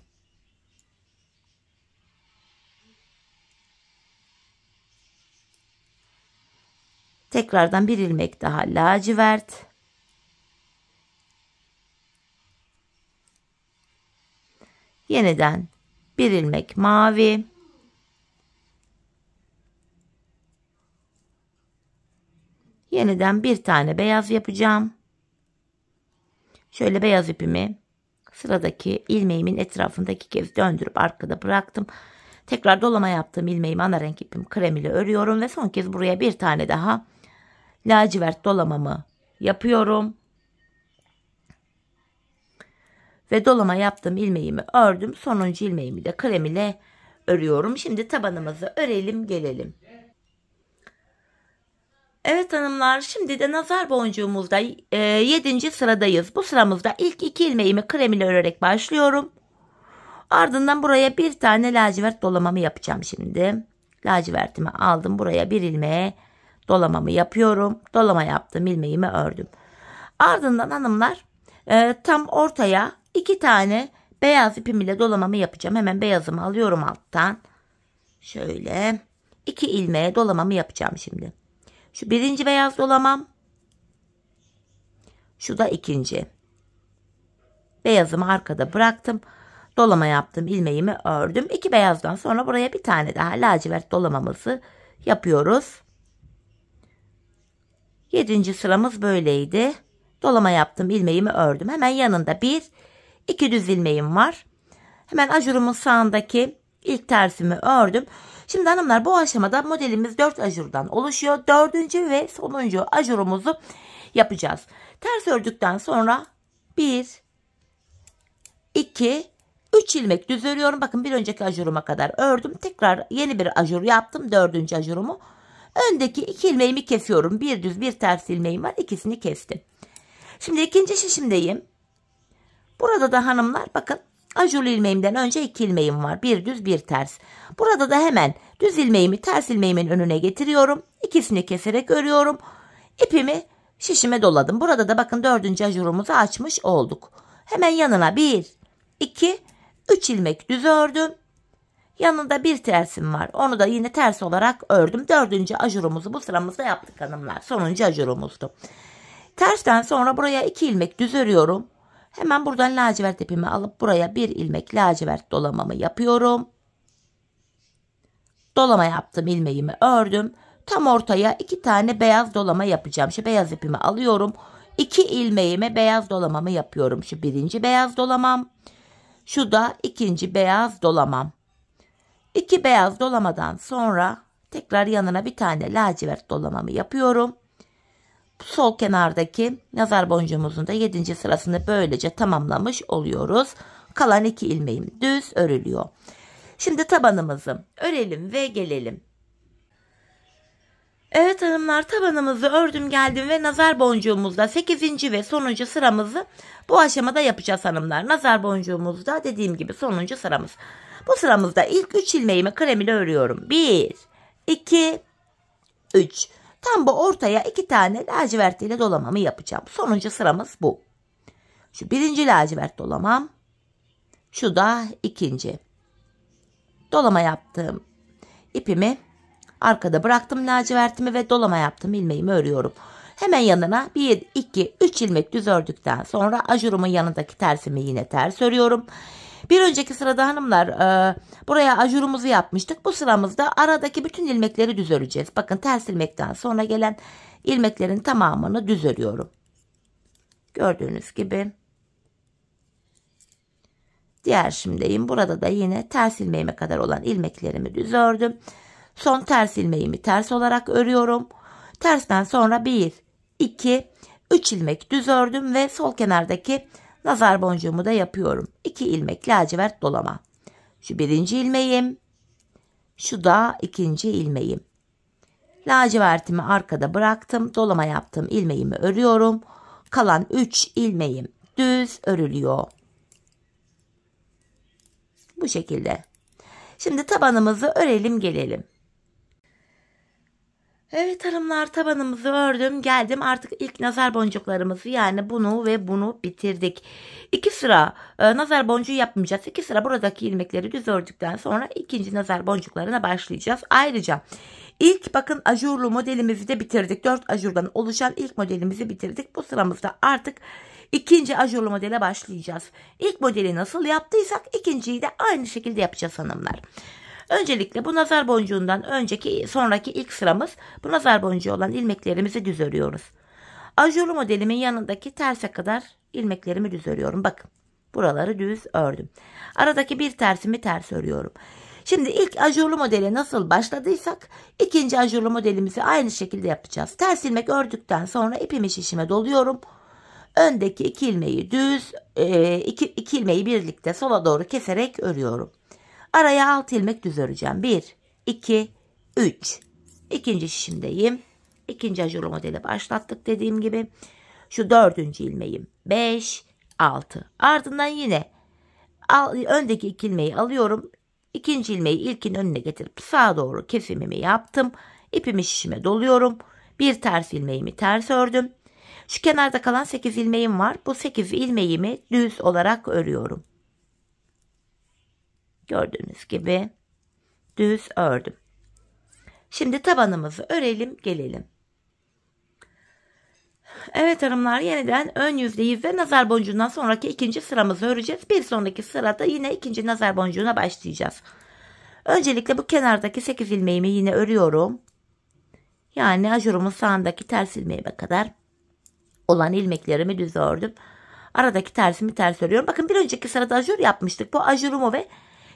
Tekrardan bir ilmek daha lacivert. Yeniden bir ilmek mavi. Yeniden bir tane beyaz yapacağım. Şöyle beyaz ipimi sıradaki ilmeğimin etrafında 2 kez döndürüp arkada bıraktım. Tekrar dolama yaptığım ilmeğimi ana renk ipim krem ile örüyorum ve son kez buraya bir tane daha lacivert dolamamı yapıyorum. Ve dolama yaptığım ilmeğimi ördüm. Sonuncu ilmeğimi de krem ile örüyorum. Şimdi tabanımızı örelim gelelim. Evet hanımlar, şimdi de nazar boncuğumuzda 7. sıradayız. Bu sıramızda ilk 2 ilmeğimi krem ile örerek başlıyorum. Ardından buraya bir tane lacivert dolamamı yapacağım şimdi. Lacivertimi aldım. Buraya bir ilmeğe dolamamı yapıyorum. Dolama yaptığım ilmeğimi ördüm. Ardından hanımlar tam ortaya 2 tane beyaz ipim ile dolamamı yapacağım. Hemen beyazımı alıyorum alttan. Şöyle 2 ilmeğe dolamamı yapacağım şimdi. Şu birinci beyaz dolamam. Şu da ikinci. Beyazımı arkada bıraktım. Dolama yaptım. İlmeğimi ördüm. 2 beyazdan sonra buraya bir tane daha lacivert dolamamızı yapıyoruz. 7. sıramız böyleydi. Dolama yaptım. İlmeğimi ördüm. Hemen yanında 1, 2 düz ilmeğim var. Hemen ajurumun sağındaki ilk tersimi ördüm. Şimdi hanımlar bu aşamada modelimiz 4 ajurdan oluşuyor. 4. ve sonuncu ajurumuzu yapacağız. Ters ördükten sonra 1, 2, 3 ilmek düz örüyorum. Bakın bir önceki ajuruma kadar ördüm. Tekrar yeni bir ajur yaptım. 4. ajurumu. Öndeki 2 ilmeğimi kesiyorum. Bir düz bir ters ilmeğim var. İkisini kestim. Şimdi ikinci şişimdeyim. Burada da hanımlar bakın ajurlu ilmeğimden önce 2 ilmeğim var. Bir düz bir ters. Burada da hemen düz ilmeğimi ters ilmeğimin önüne getiriyorum. İkisini keserek örüyorum. İpimi şişime doladım. Burada da bakın 4. ajurumuzu açmış olduk. Hemen yanına 1, 2, 3 ilmek düz ördüm. Yanında bir tersim var. Onu da yine ters olarak ördüm. 4. ajurumuzu bu sıramızda yaptık hanımlar. Sonuncu ajurumuzdu. Tersten sonra buraya 2 ilmek düz örüyorum. Hemen buradan lacivert ipimi alıp buraya 1 ilmek lacivert dolamamı yapıyorum. Dolama yaptım, ilmeğimi ördüm. Tam ortaya 2 tane beyaz dolama yapacağım. Şu beyaz ipimi alıyorum. 2 ilmeğime beyaz dolamamı yapıyorum. Şu birinci beyaz dolamam. Şu da ikinci beyaz dolamam. 2 beyaz dolamadan sonra tekrar yanına bir tane lacivert dolamamı yapıyorum. Sol kenardaki nazar boncuğumuzun da 7. sırasını böylece tamamlamış oluyoruz. Kalan 2 ilmeğim düz örülüyor. Şimdi tabanımızı örelim ve gelelim. Evet hanımlar, tabanımızı ördüm geldim ve nazar boncuğumuzda 8. ve sonuncu sıramızı bu aşamada yapacağız hanımlar. Nazar boncuğumuzda dediğim gibi sonuncu sıramız. Bu sıramızda ilk 3 ilmeğimi krem ile örüyorum. 1, 2, 3. Tam bu ortaya 2 tane lacivert ile dolamamı yapacağım. Sonuncu sıramız bu. Şu birinci lacivert dolamam. Şu da ikinci. Dolama yaptığım ipimi arkada bıraktım, lacivertimi ve dolama yaptım, ilmeğimi örüyorum. Hemen yanına 1, 2, 3 ilmek düz ördükten sonra ajurumun yanındaki tersimi yine ters örüyorum. Bir önceki sırada hanımlar buraya ajurumuzu yapmıştık. Bu sıramızda aradaki bütün ilmekleri düz öreceğiz. Bakın ters ilmekten sonra gelen ilmeklerin tamamını düz örüyorum. Gördüğünüz gibi. Diğer şimdiyim. Burada da yine ters ilmeğime kadar olan ilmeklerimi düz ördüm. Son ters ilmeğimi ters olarak örüyorum. Tersten sonra 1, 2, 3 ilmek düz ördüm ve sol kenardaki nazar boncuğumu da yapıyorum. 2 ilmek lacivert dolama. Şu birinci ilmeğim. Şu da ikinci ilmeğim. Lacivertimi arkada bıraktım. Dolama yaptım. İlmeğimi örüyorum. Kalan 3 ilmeğim düz örülüyor. Bu şekilde. Şimdi tabanımızı örelim gelelim. Evet hanımlar, tabanımızı ördüm geldim, artık ilk nazar boncuklarımızı yani bunu ve bunu bitirdik. 2 sıra nazar boncuğu yapmayacağız. 2 sıra buradaki ilmekleri düz ördükten sonra ikinci nazar boncuklarına başlayacağız. Ayrıca ilk bakın ajurlu modelimizi de bitirdik. 4 ajurdan oluşan ilk modelimizi bitirdik. Bu sıramızda artık ikinci ajurlu modele başlayacağız. İlk modeli nasıl yaptıysak ikinciyi de aynı şekilde yapacağız hanımlar. Öncelikle bu nazar boncuğundan sonraki ilk sıramız, bu nazar boncuğu olan ilmeklerimizi düz örüyoruz. Ajurlu modelimin yanındaki terse kadar ilmeklerimi düz örüyorum. Bakın buraları düz ördüm. Aradaki bir tersimi ters örüyorum. Şimdi ilk ajurlu modele nasıl başladıysak ikinci ajurlu modelimizi aynı şekilde yapacağız. Ters ilmek ördükten sonra ipimi şişime doluyorum. Öndeki 2 ilmeği düz, 2 ilmeği birlikte sola doğru keserek örüyorum. Araya 6 ilmek düz öreceğim. 1, 2, 3. İkinci şişimdeyim. İkinci ajurlu modeli başlattık dediğim gibi. Şu 4. ilmeğim. 5, 6. Ardından yine öndeki 2 ilmeği alıyorum. İkinci ilmeği ilkin önüne getirip sağa doğru kesimimi yaptım. İpimi şişime doluyorum. Bir ters ilmeğimi ters ördüm. Şu kenarda kalan 8 ilmeğim var. Bu 8 ilmeğimi düz olarak örüyorum. Gördüğünüz gibi düz ördüm. Şimdi tabanımızı örelim gelelim. Evet hanımlar, yeniden ön yüzdeyiz ve nazar boncuğundan sonraki ikinci sıramızı öreceğiz. Bir sonraki sırada yine ikinci nazar boncuğuna başlayacağız. Öncelikle bu kenardaki 8 ilmeğimi yine örüyorum. Yani ajurumun sağındaki ters ilmeğime kadar olan ilmeklerimi düz ördüm. Aradaki tersimi ters örüyorum. Bakın bir önceki sırada ajur yapmıştık. Bu ajurumu ve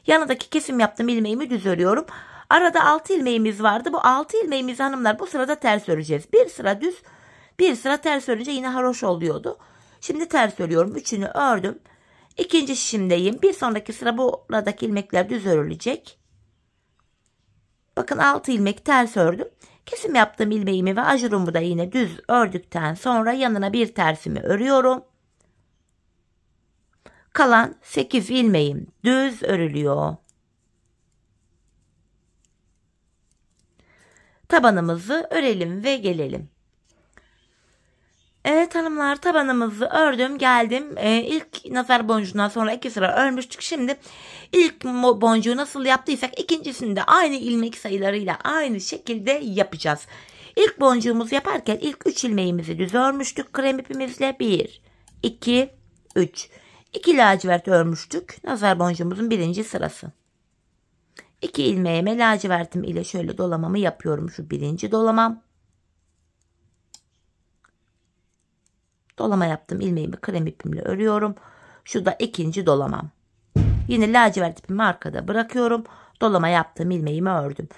yanındaki kesim yaptığım ilmeğimi düz örüyorum. Arada 6 ilmeğimiz vardı. Bu 6 ilmeğimizi hanımlar bu sırada ters öreceğiz. Bir sıra düz, bir sıra ters örünce yine haroşa oluyordu. Şimdi ters örüyorum. Üçünü ördüm. İkinci şişimdeyim. Bir sonraki sıra buradaki ilmekler düz örülecek. Bakın 6 ilmek ters ördüm. Kesim yaptığım ilmeğimi ve ajurumu da yine düz ördükten sonra yanına bir tersimi örüyorum. Kalan 8 ilmeğim düz örülüyor. Tabanımızı örelim ve gelelim. Evet hanımlar, tabanımızı ördüm geldim. İlk nazar boncuğundan sonra 2 sıra örmüştük. Şimdi ilk boncuğu nasıl yaptıysak ikincisini de aynı ilmek sayılarıyla aynı şekilde yapacağız. İlk boncuğumuzu yaparken ilk 3 ilmeğimizi düz örmüştük krem ipimizle. 1, 2, 3. 2 lacivert örmüştük. Nazar boncuğumuzun birinci sırası. 2 ilmeğime lacivertim ile şöyle dolamamı yapıyorum. Şu birinci dolamam. Dolama yaptım. İlmeğimi krem ipimle örüyorum. Şu da ikinci dolamam. Yine lacivert ipimi arkada bırakıyorum. Dolama yaptığım ilmeğimi ördüm.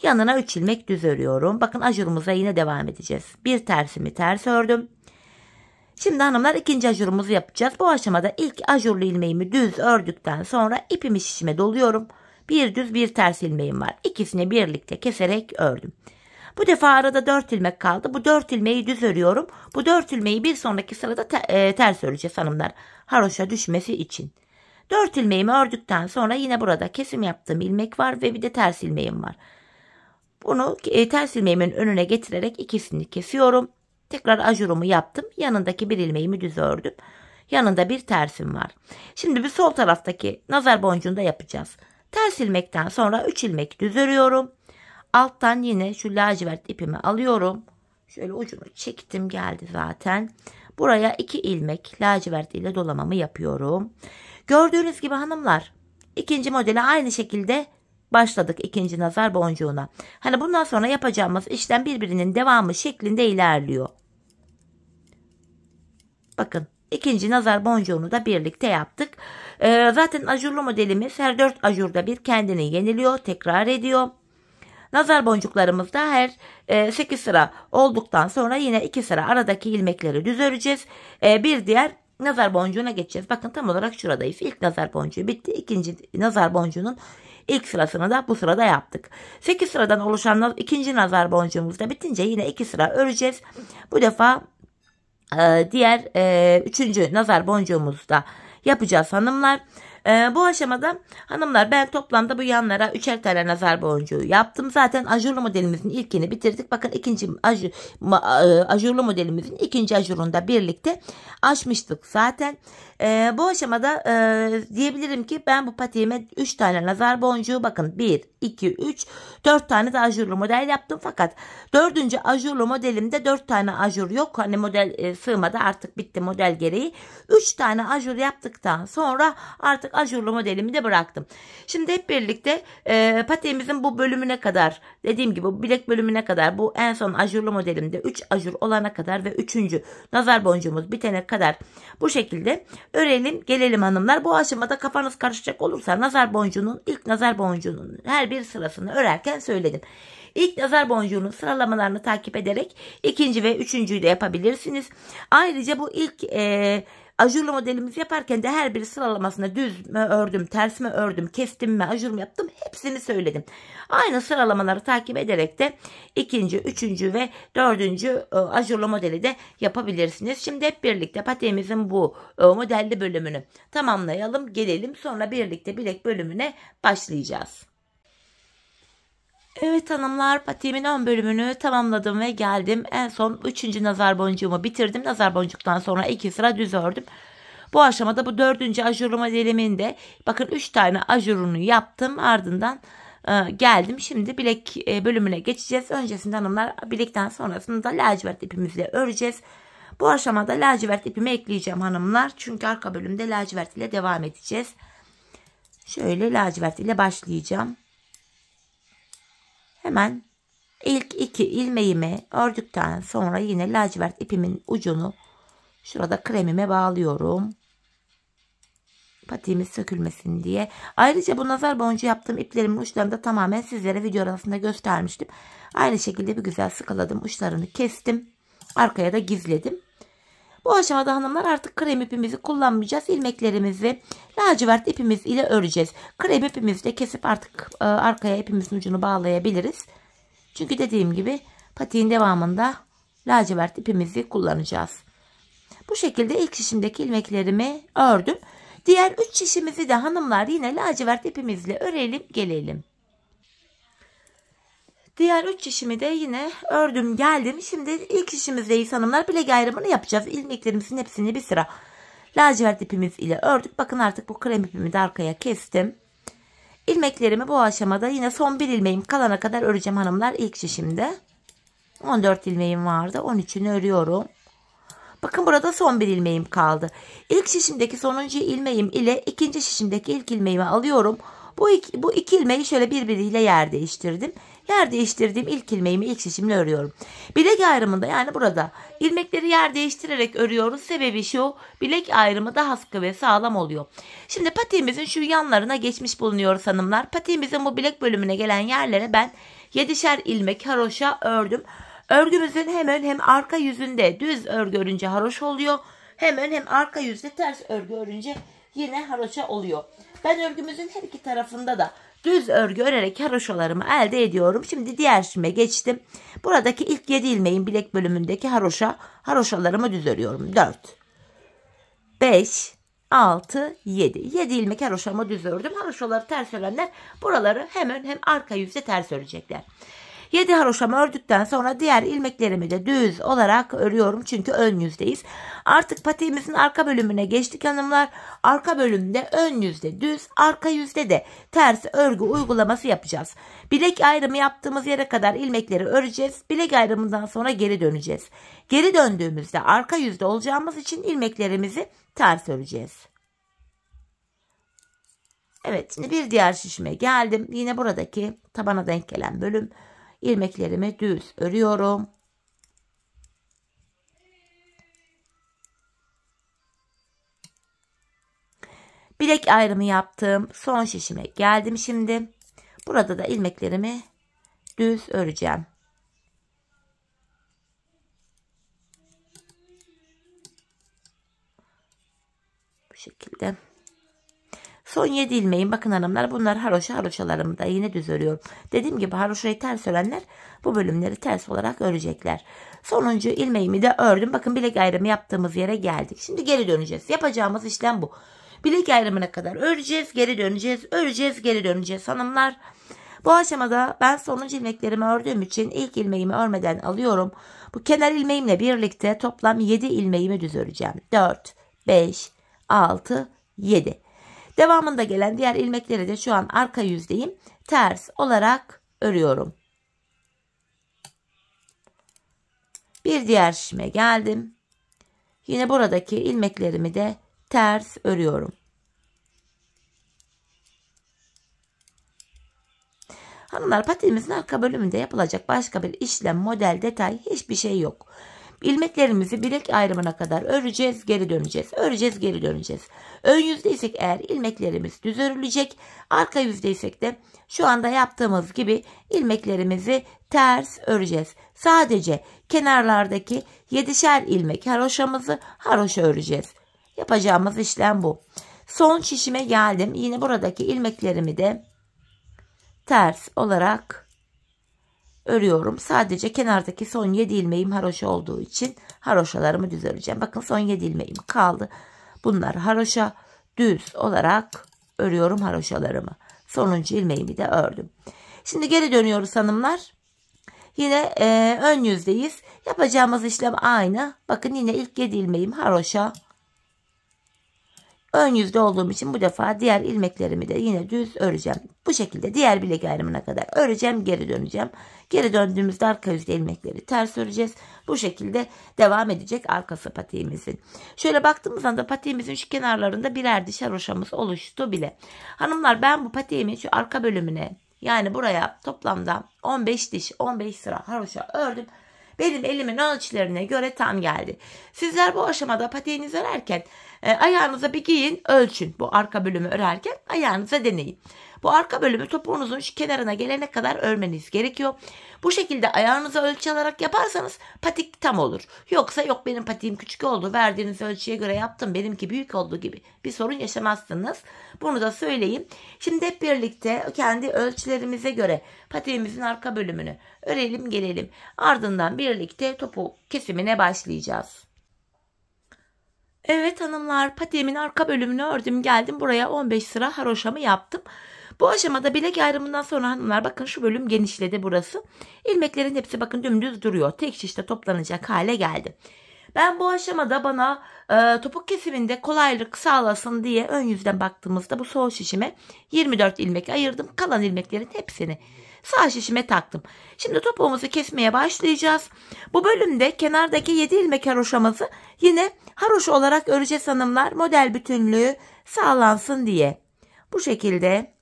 Yanına 3 ilmek düz örüyorum. Bakın ajurumuza yine devam edeceğiz. Bir tersimi ters ördüm. Şimdi hanımlar ikinci ajurumuzu yapacağız. Bu aşamada ilk ajurlu ilmeğimi düz ördükten sonra ipimi şişime doluyorum. Bir düz bir ters ilmeğim var. İkisini birlikte keserek ördüm. Bu defa arada 4 ilmek kaldı. Bu 4 ilmeği düz örüyorum. Bu 4 ilmeği bir sonraki sırada ters öreceğiz hanımlar. Haroşa düşmesi için. 4 ilmeğimi ördükten sonra yine burada kesim yaptığım ilmek var ve bir de ters ilmeğim var. Bunu ters ilmeğimin önüne getirerek ikisini kesiyorum. Tekrar ajurumu yaptım. Yanındaki bir ilmeğimi düz ördüm. Yanında bir tersim var. Şimdi bir sol taraftaki nazar boncuğunda yapacağız. Ters ilmekten sonra 3 ilmek düz örüyorum. Alttan yine şu lacivert ipimi alıyorum. Şöyle ucunu çektim geldi zaten. Buraya 2 ilmek lacivert ile dolamamı yapıyorum. Gördüğünüz gibi hanımlar ikinci modele aynı şekilde başladık ikinci nazar boncuğuna. Hani bundan sonra yapacağımız işlem birbirinin devamı şeklinde ilerliyor. Bakın ikinci nazar boncuğunu da birlikte yaptık. Zaten ajurlu modelimiz her 4 ajurda bir kendini yeniliyor, tekrar ediyor. Nazar boncuklarımız da her 8 sıra olduktan sonra yine 2 sıra aradaki ilmekleri düz öreceğiz. Bir diğer nazar boncuğuna geçeceğiz. Bakın tam olarak şuradayız. İlk nazar boncuğu bitti. İkinci nazar boncuğunun ilk sırasını da bu sırada yaptık. 8 sıradan oluşan ikinci nazar boncuğumuz da bitince yine 2 sıra öreceğiz. Bu defa diğer 3. nazar boncuğumuzu da yapacağız hanımlar. Bu aşamada hanımlar ben toplamda bu yanlara 3'er tane nazar boncuğu yaptım. Zaten ajurlu modelimizin ilkini bitirdik. Bakın ikinci ajurlu modelimizin ikinci ajurunda birlikte açmıştık zaten. Bu aşamada diyebilirim ki ben bu patiğime 3 tane nazar boncuğu bakın 1, 2, 3, 4 tane de ajurlu model yaptım. Fakat 4. ajurlu modelimde 4 tane ajur yok. Hani model sığmadı artık bitti model gereği. 3 tane ajur yaptıktan sonra artık ajurlu modelimi de bıraktım. Şimdi hep birlikte patiğimizin bu bölümüne kadar dediğim gibi bu bilek bölümüne kadar bu en son ajurlu modelimde 3 ajur olana kadar ve 3. nazar boncuğumuz bitene kadar bu şekilde örelim gelelim hanımlar. Bu aşamada kafanız karışacak olursa nazar boncuğunun ilk nazar boncuğunun her bir sırasını örerken söyledim. İlk nazar boncuğunun sıralamalarını takip ederek ikinci ve üçüncüyü de yapabilirsiniz. Ayrıca bu ilk ajurlu modelimizi yaparken de her bir sıralamasına düz mü ördüm, ters mi ördüm, kestim mi, ajur mu yaptım hepsini söyledim. Aynı sıralamaları takip ederek de ikinci, üçüncü ve dördüncü ajurlu modeli de yapabilirsiniz. Şimdi hep birlikte patiğimizin bu modelli bölümünü tamamlayalım, gelelim sonra birlikte bilek bölümüne başlayacağız. Evet hanımlar patiğimin ön bölümünü tamamladım ve geldim. En son 3. nazar boncuğumu bitirdim. Nazar boncuktan sonra 2 sıra düz ördüm. Bu aşamada bu 4. ajurlu modelimin de bakın 3 tane ajurunu yaptım. Ardından geldim. Şimdi bilek bölümüne geçeceğiz. Öncesinde hanımlar bilekten sonrasında lacivert ipimizle öreceğiz. Bu aşamada lacivert ipimi ekleyeceğim hanımlar. Çünkü arka bölümde lacivert ile devam edeceğiz. Şöyle lacivert ile başlayacağım. Hemen ilk 2 ilmeğimi ördükten sonra yine lacivert ipimin ucunu Şurada kremime bağlıyorum. Patiğimiz sökülmesin diye. Ayrıca bu nazar boncuğu yaptığım iplerimin uçlarını da tamamen sizlere video arasında göstermiştim. Aynı şekilde bir güzel sıkaladım. Uçlarını kestim. Arkaya da gizledim. Bu aşamada hanımlar artık krem ipimizi kullanmayacağız. İlmeklerimizi lacivert ipimiz ile öreceğiz. Krem ipimizi de kesip artık arkaya ipimizin ucunu bağlayabiliriz. Çünkü dediğim gibi patiğin devamında lacivert ipimizi kullanacağız. Bu şekilde ilk şişimdeki ilmeklerimi ördüm. Diğer 3 şişimizi de hanımlar yine lacivert ipimizle örelim gelelim. Diğer 3 şişimi de yine ördüm geldim. Şimdi ilk şişimizdeyiz hanımlar. Bilek ayrımını yapacağız. İlmeklerimizin hepsini bir sıra lacivert ipimiz ile ördük. Bakın artık bu krem ipimi de arkaya kestim. İlmeklerimi bu aşamada yine son bir ilmeğim kalana kadar öreceğim hanımlar ilk şişimde. 14 ilmeğim vardı. 13'ünü örüyorum. Bakın burada son bir ilmeğim kaldı. İlk şişimdeki sonuncu ilmeğim ile ikinci şişimdeki ilk ilmeğimi alıyorum. Bu iki ilmeği şöyle birbiriyle yer değiştirdim. Yer değiştirdiğim ilk ilmeğimi ilk şişimle örüyorum. Bilek ayrımında yani burada ilmekleri yer değiştirerek örüyoruz. Sebebi şu, bilek ayrımı daha sıkı ve sağlam oluyor. Şimdi patiğimizin şu yanlarına geçmiş bulunuyoruz hanımlar. Patiğimizin bu bilek bölümüne gelen yerlere ben 7'şer ilmek haroşa ördüm. Örgümüzün hem ön hem arka yüzünde düz örgü örünce haroşa oluyor. Hem ön hem arka yüzde ters örgü örünce yine haroşa oluyor. Ben örgümüzün her iki tarafında da düz örgü örerek haroşalarımı elde ediyorum. Şimdi diğer şişime geçtim. Buradaki ilk 7 ilmeğin bilek bölümündeki haroşalarımı düz örüyorum. 4, 5, 6, 7. 7 ilmek haroşamı düz ördüm. Haroşaları ters örenler buraları hem ön hem arka yüzde ters örecekler. 7 haroşamı ördükten sonra diğer ilmeklerimi de düz olarak örüyorum. Çünkü ön yüzdeyiz. Artık patiğimizin arka bölümüne geçtik hanımlar. Arka bölümde ön yüzde düz, arka yüzde de ters örgü uygulaması yapacağız. Bilek ayrımı yaptığımız yere kadar ilmekleri öreceğiz. Bilek ayrımından sonra geri döneceğiz. Geri döndüğümüzde arka yüzde olacağımız için ilmeklerimizi ters öreceğiz. Evet, şimdi bir diğer şişime geldim. Yine buradaki tabana denk gelen bölüm. İlmeklerimi düz örüyorum. Bilek ayrımı yaptım. Son şişime geldim şimdi. Burada da ilmeklerimi düz öreceğim. Bu şekilde. Son 7 ilmeğim bakın hanımlar, bunlar haroşalarımı da yine düz örüyorum. Dediğim gibi haroşayı ters örenler bu bölümleri ters olarak örecekler. Sonuncu ilmeğimi de ördüm. Bakın bilek ayrımı yaptığımız yere geldik. Şimdi geri döneceğiz. Yapacağımız işlem bu. Bilek ayrımına kadar öreceğiz, geri döneceğiz, öreceğiz, geri döneceğiz hanımlar. Bu aşamada ben sonuncu ilmeklerimi ördüğüm için ilk ilmeğimi örmeden alıyorum. Bu kenar ilmeğimle birlikte toplam 7 ilmeğimi düz öreceğim. 4, 5, 6, 7. Devamında gelen diğer ilmekleri de şu an arka yüzdeyim. Ters olarak örüyorum. Bir diğer şişime geldim. Yine buradaki ilmeklerimi de ters örüyorum. Hanımlar, patiğimizin arka bölümünde yapılacak başka bir işlem, model, detay hiçbir şey yok. İlmeklerimizi bilek ayrımına kadar öreceğiz, geri döneceğiz. Öreceğiz, geri döneceğiz. Ön yüzdeysek eğer ilmeklerimiz düz örülecek. Arka yüzdeysek de şu anda yaptığımız gibi ilmeklerimizi ters öreceğiz. Sadece kenarlardaki 7'şer ilmek haroşamızı haroşa öreceğiz. Yapacağımız işlem bu. Son şişime geldim. Yine buradaki ilmeklerimi de ters olarak örüyorum. Sadece kenardaki son 7 ilmeğim haroşa olduğu için haroşalarımı düz öreceğim. Bakın son 7 ilmeğim kaldı. Bunlar haroşa, düz olarak örüyorum haroşalarımı. Sonuncu ilmeğimi de ördüm. Şimdi geri dönüyoruz hanımlar. Yine ön yüzdeyiz. Yapacağımız işlem aynı. Bakın yine ilk 7 ilmeğim haroşa. Ön yüzde olduğum için bu defa diğer ilmeklerimi de yine düz öreceğim. Bu şekilde diğer bilek ayrımına kadar öreceğim, geri döneceğim. Geri döndüğümüzde arka yüzde ilmekleri ters öreceğiz. Bu şekilde devam edecek arkası patiğimizin. Şöyle baktığımız anda patiğimizin şu kenarlarında birer diş haroşamız oluştu bile. Hanımlar, ben bu patiğimin şu arka bölümüne, yani buraya toplamda 15 diş 15 sıra haroşa ördüm. benim elimin ölçülerine göre tam geldi. Sizler bu aşamada patiğinizi örerken ayağınıza bir giyin, ölçün. Bu arka bölümü örerken ayağınıza deneyin. Bu arka bölümü topuğunuzun şu kenarına gelene kadar örmeniz gerekiyor. Bu şekilde ayağınıza ölçü alarak yaparsanız patik tam olur. Yoksa yok benim patiğim küçük oldu, verdiğiniz ölçüye göre yaptım, benimki büyük olduğu gibi bir sorun yaşamazsınız. Bunu da söyleyeyim. Şimdi hep birlikte kendi ölçülerimize göre patiğimizin arka bölümünü örelim gelelim. Ardından birlikte topuk kesimine başlayacağız. Evet hanımlar, patiğimin arka bölümünü ördüm geldim. Buraya 15 sıra haroşamı yaptım. Bu aşamada bilek ayrımından sonra hanımlar bakın şu bölüm genişledi burası. İlmeklerin hepsi bakın dümdüz duruyor. Tek şişte toplanacak hale geldi. Ben bu aşamada bana topuk kesiminde kolaylık sağlasın diye ön yüzden baktığımızda bu sol şişime 24 ilmek ayırdım. Kalan ilmeklerin hepsini sağ şişime taktım. Şimdi topuğumuzu kesmeye başlayacağız. Bu bölümde kenardaki 7 ilmek haroşamızı yine haroşa olarak öreceğiz hanımlar. Model bütünlüğü sağlansın diye. Bu şekilde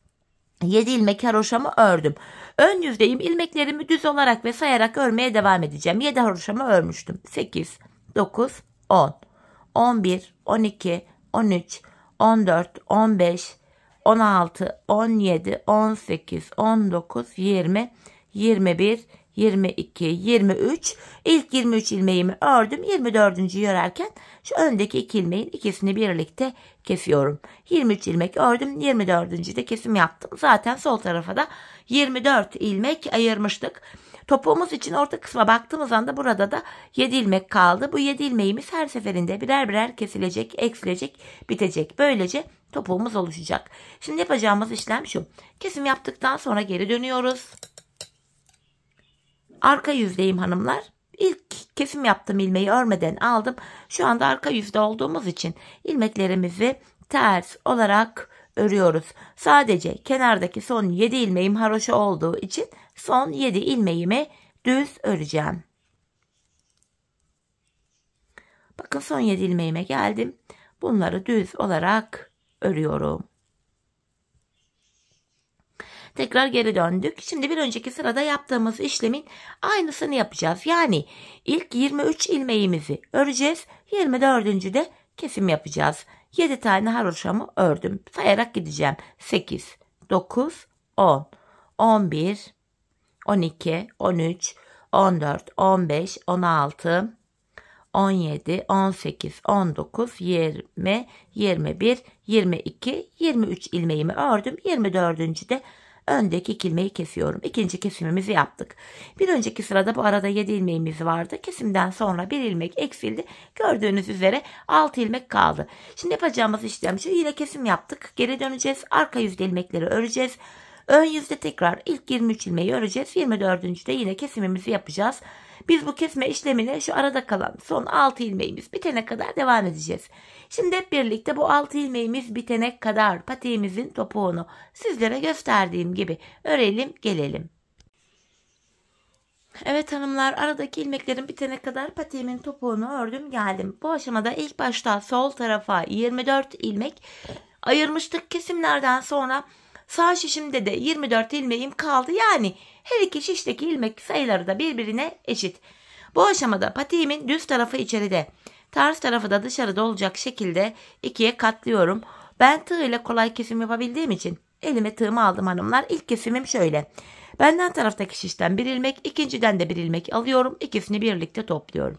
7 ilmek haroşamı ördüm. Ön yüzdeyim. İlmeklerimi düz olarak ve sayarak örmeye devam edeceğim. 7 haroşamı örmüştüm. 8, 9, 10, 11, 12, 13, 14, 15, 16, 17, 18, 19, 20, 21, 22, 23. İlk 23 ilmeğimi ördüm. 24. örerken şu öndeki 2 ilmeğin ikisini birlikte kesiyorum. 23 ilmek ördüm. 24. de kesim yaptım. Zaten sol tarafa da 24 ilmek ayırmıştık. Topuğumuz için orta kısma baktığımız anda burada da 7 ilmek kaldı. Bu 7 ilmeğimiz her seferinde birer birer kesilecek, eksilecek, bitecek. Böylece topuğumuz oluşacak. Şimdi yapacağımız işlem şu. Kesim yaptıktan sonra geri dönüyoruz. Arka yüzdeyim hanımlar. İlk kesim yaptığım ilmeği örmeden aldım. Şu anda arka yüzde olduğumuz için ilmeklerimizi ters olarak örüyoruz. Sadece kenardaki son 7 ilmeğim haroşa olduğu için son 7 ilmeğimi düz öreceğim. Bakın son 7 ilmeğime geldim. Bunları düz olarak örüyorum. Tekrar geri döndük. Şimdi bir önceki sırada yaptığımız işlemin aynısını yapacağız. Yani ilk 23 ilmeğimizi öreceğiz. 24. de kesim yapacağız. 7 tane haroşamı ördüm. Sayarak gideceğim. 8, 9, 10, 11, 12, 13, 14, 15, 16, 17, 18, 19, 20, 21, 22, 23 ilmeğimi ördüm. 24. de öndeki 2 ilmeği kesiyorum. İkinci kesimimizi yaptık. Bir önceki sırada bu arada 7 ilmeğimiz vardı. Kesimden sonra 1 ilmek eksildi. Gördüğünüz üzere 6 ilmek kaldı. Şimdi yapacağımız işlem şu. Yine kesim yaptık. Geri döneceğiz. Arka yüzde ilmekleri öreceğiz. Ön yüzde tekrar ilk 23 ilmeği öreceğiz. 24. de yine kesimimizi yapacağız. Biz bu kesme işlemine şu arada kalan son 6 ilmeğimiz bitene kadar devam edeceğiz. Şimdi hep birlikte bu 6 ilmeğimiz bitene kadar patiğimizin topuğunu sizlere gösterdiğim gibi örelim gelelim. Evet hanımlar, aradaki ilmeklerin bitene kadar patiğimin topuğunu ördüm geldim. Bu aşamada ilk başta sol tarafa 24 ilmek ayırmıştık. Kesimlerden sonra sağ şişimde de 24 ilmeğim kaldı. Yani her iki şişteki ilmek sayıları da birbirine eşit. Bu aşamada patiğimin düz tarafı içeride, ters tarafı da dışarıda olacak şekilde ikiye katlıyorum. Ben tığ ile kolay kesim yapabildiğim için elime tığımı aldım hanımlar. İlk kesimim şöyle. Benden taraftaki şişten bir ilmek, ikinciden de bir ilmek alıyorum. İkisini birlikte topluyorum.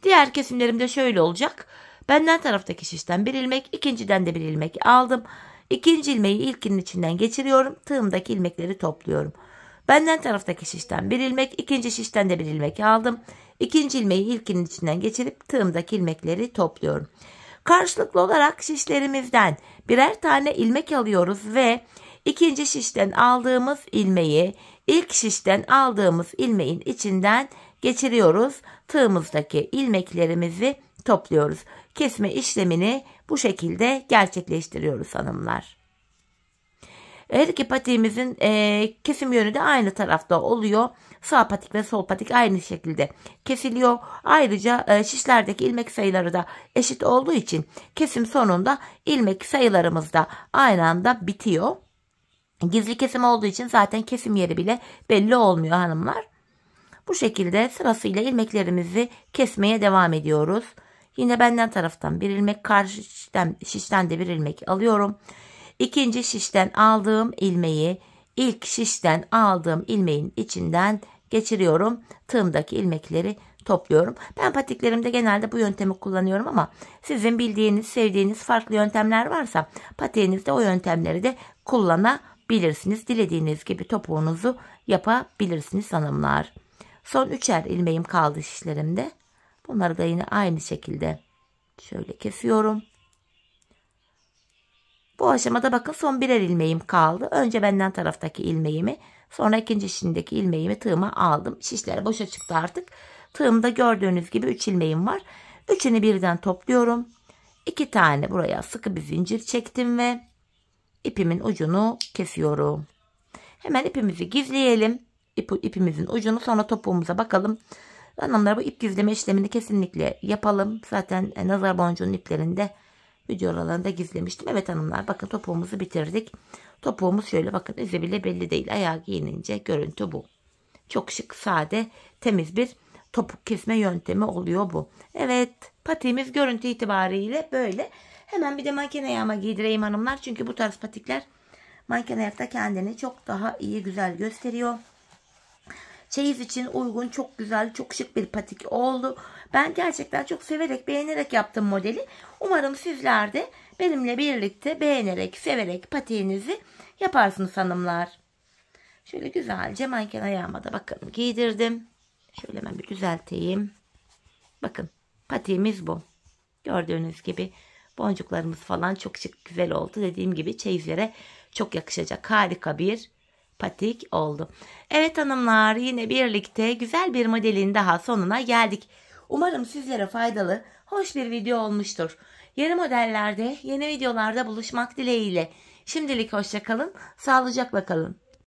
Diğer kesimlerim de şöyle olacak. Benden taraftaki şişten bir ilmek, ikinciden de bir ilmek aldım. İkinci ilmeği ilkinin içinden geçiriyorum. Tığımdaki ilmekleri topluyorum. Benden taraftaki şişten bir ilmek, ikinci şişten de bir ilmek aldım. İkinci ilmeği ilkinin içinden geçirip tığımdaki ilmekleri topluyorum. Karşılıklı olarak şişlerimizden birer tane ilmek alıyoruz ve ikinci şişten aldığımız ilmeği ilk şişten aldığımız ilmeğin içinden geçiriyoruz. Tığımızdaki ilmeklerimizi topluyoruz. Kesme işlemini bu şekilde gerçekleştiriyoruz hanımlar. Her iki patiğimizin kesim yönü de aynı tarafta oluyor. Sağ patik ve sol patik aynı şekilde kesiliyor. Ayrıca şişlerdeki ilmek sayıları da eşit olduğu için kesim sonunda ilmek sayılarımız da aynı anda bitiyor. Gizli kesim olduğu için zaten kesim yeri bile belli olmuyor hanımlar. Bu şekilde sırasıyla ilmeklerimizi kesmeye devam ediyoruz. Yine benden taraftan bir ilmek, karşı şişten de bir ilmek alıyorum. İkinci şişten aldığım ilmeği ilk şişten aldığım ilmeğin içinden geçiriyorum. Tığımdaki ilmekleri topluyorum. Ben patiklerimde genelde bu yöntemi kullanıyorum ama sizin bildiğiniz, sevdiğiniz farklı yöntemler varsa patiğinizde o yöntemleri de kullanabilirsiniz. Dilediğiniz gibi topuğunuzu yapabilirsiniz hanımlar. Son 3'er ilmeğim kaldı şişlerimde. Bunları da yine aynı şekilde şöyle kesiyorum. Bu aşamada bakın son birer ilmeğim kaldı. Önce benden taraftaki ilmeğimi, sonra ikinci şişindeki ilmeğimi tığıma aldım. Şişler boşa çıktı artık. Tığımda gördüğünüz gibi 3 ilmeğim var. Üçünü birden topluyorum. 2 tane buraya sıkı bir zincir çektim ve ipimin ucunu kesiyorum. Hemen ipimizi gizleyelim. İpimizin ucunu, sonra topuğumuza bakalım. Hanımlar, bu ip gizleme işlemini kesinlikle yapalım. Zaten nazar boncuğunun iplerinde videolarında gizlemiştim. Evet hanımlar, bakın topuğumuzu bitirdik. Topuğumuz şöyle, bakın izi bile belli değil. Ayağı giyinince görüntü bu. Çok şık, sade, temiz bir topuk kesme yöntemi oluyor bu. Evet, patiğimiz görüntü itibariyle böyle. Hemen bir de manken ayağıma giydireyim hanımlar. Çünkü bu tarz patikler manken ayakta kendini çok daha iyi, güzel gösteriyor. Çeyiz için uygun, çok güzel, çok şık bir patik oldu. Ben gerçekten çok severek, beğenerek yaptım modeli. Umarım sizler de benimle birlikte beğenerek, severek patiğinizi yaparsınız hanımlar. Şöyle güzelce manken ayağıma da bakın giydirdim. Şöyle hemen bir düzelteyim. Bakın patiğimiz bu. Gördüğünüz gibi boncuklarımız falan çok şık, güzel oldu. Dediğim gibi çeyizlere çok yakışacak harika bir patik oldu. Evet hanımlar, yine birlikte güzel bir modelin daha sonuna geldik. Umarım sizlere faydalı, hoş bir video olmuştur. Yeni modellerde, yeni videolarda buluşmak dileğiyle. Şimdilik hoşça kalın, sağlıcakla kalın.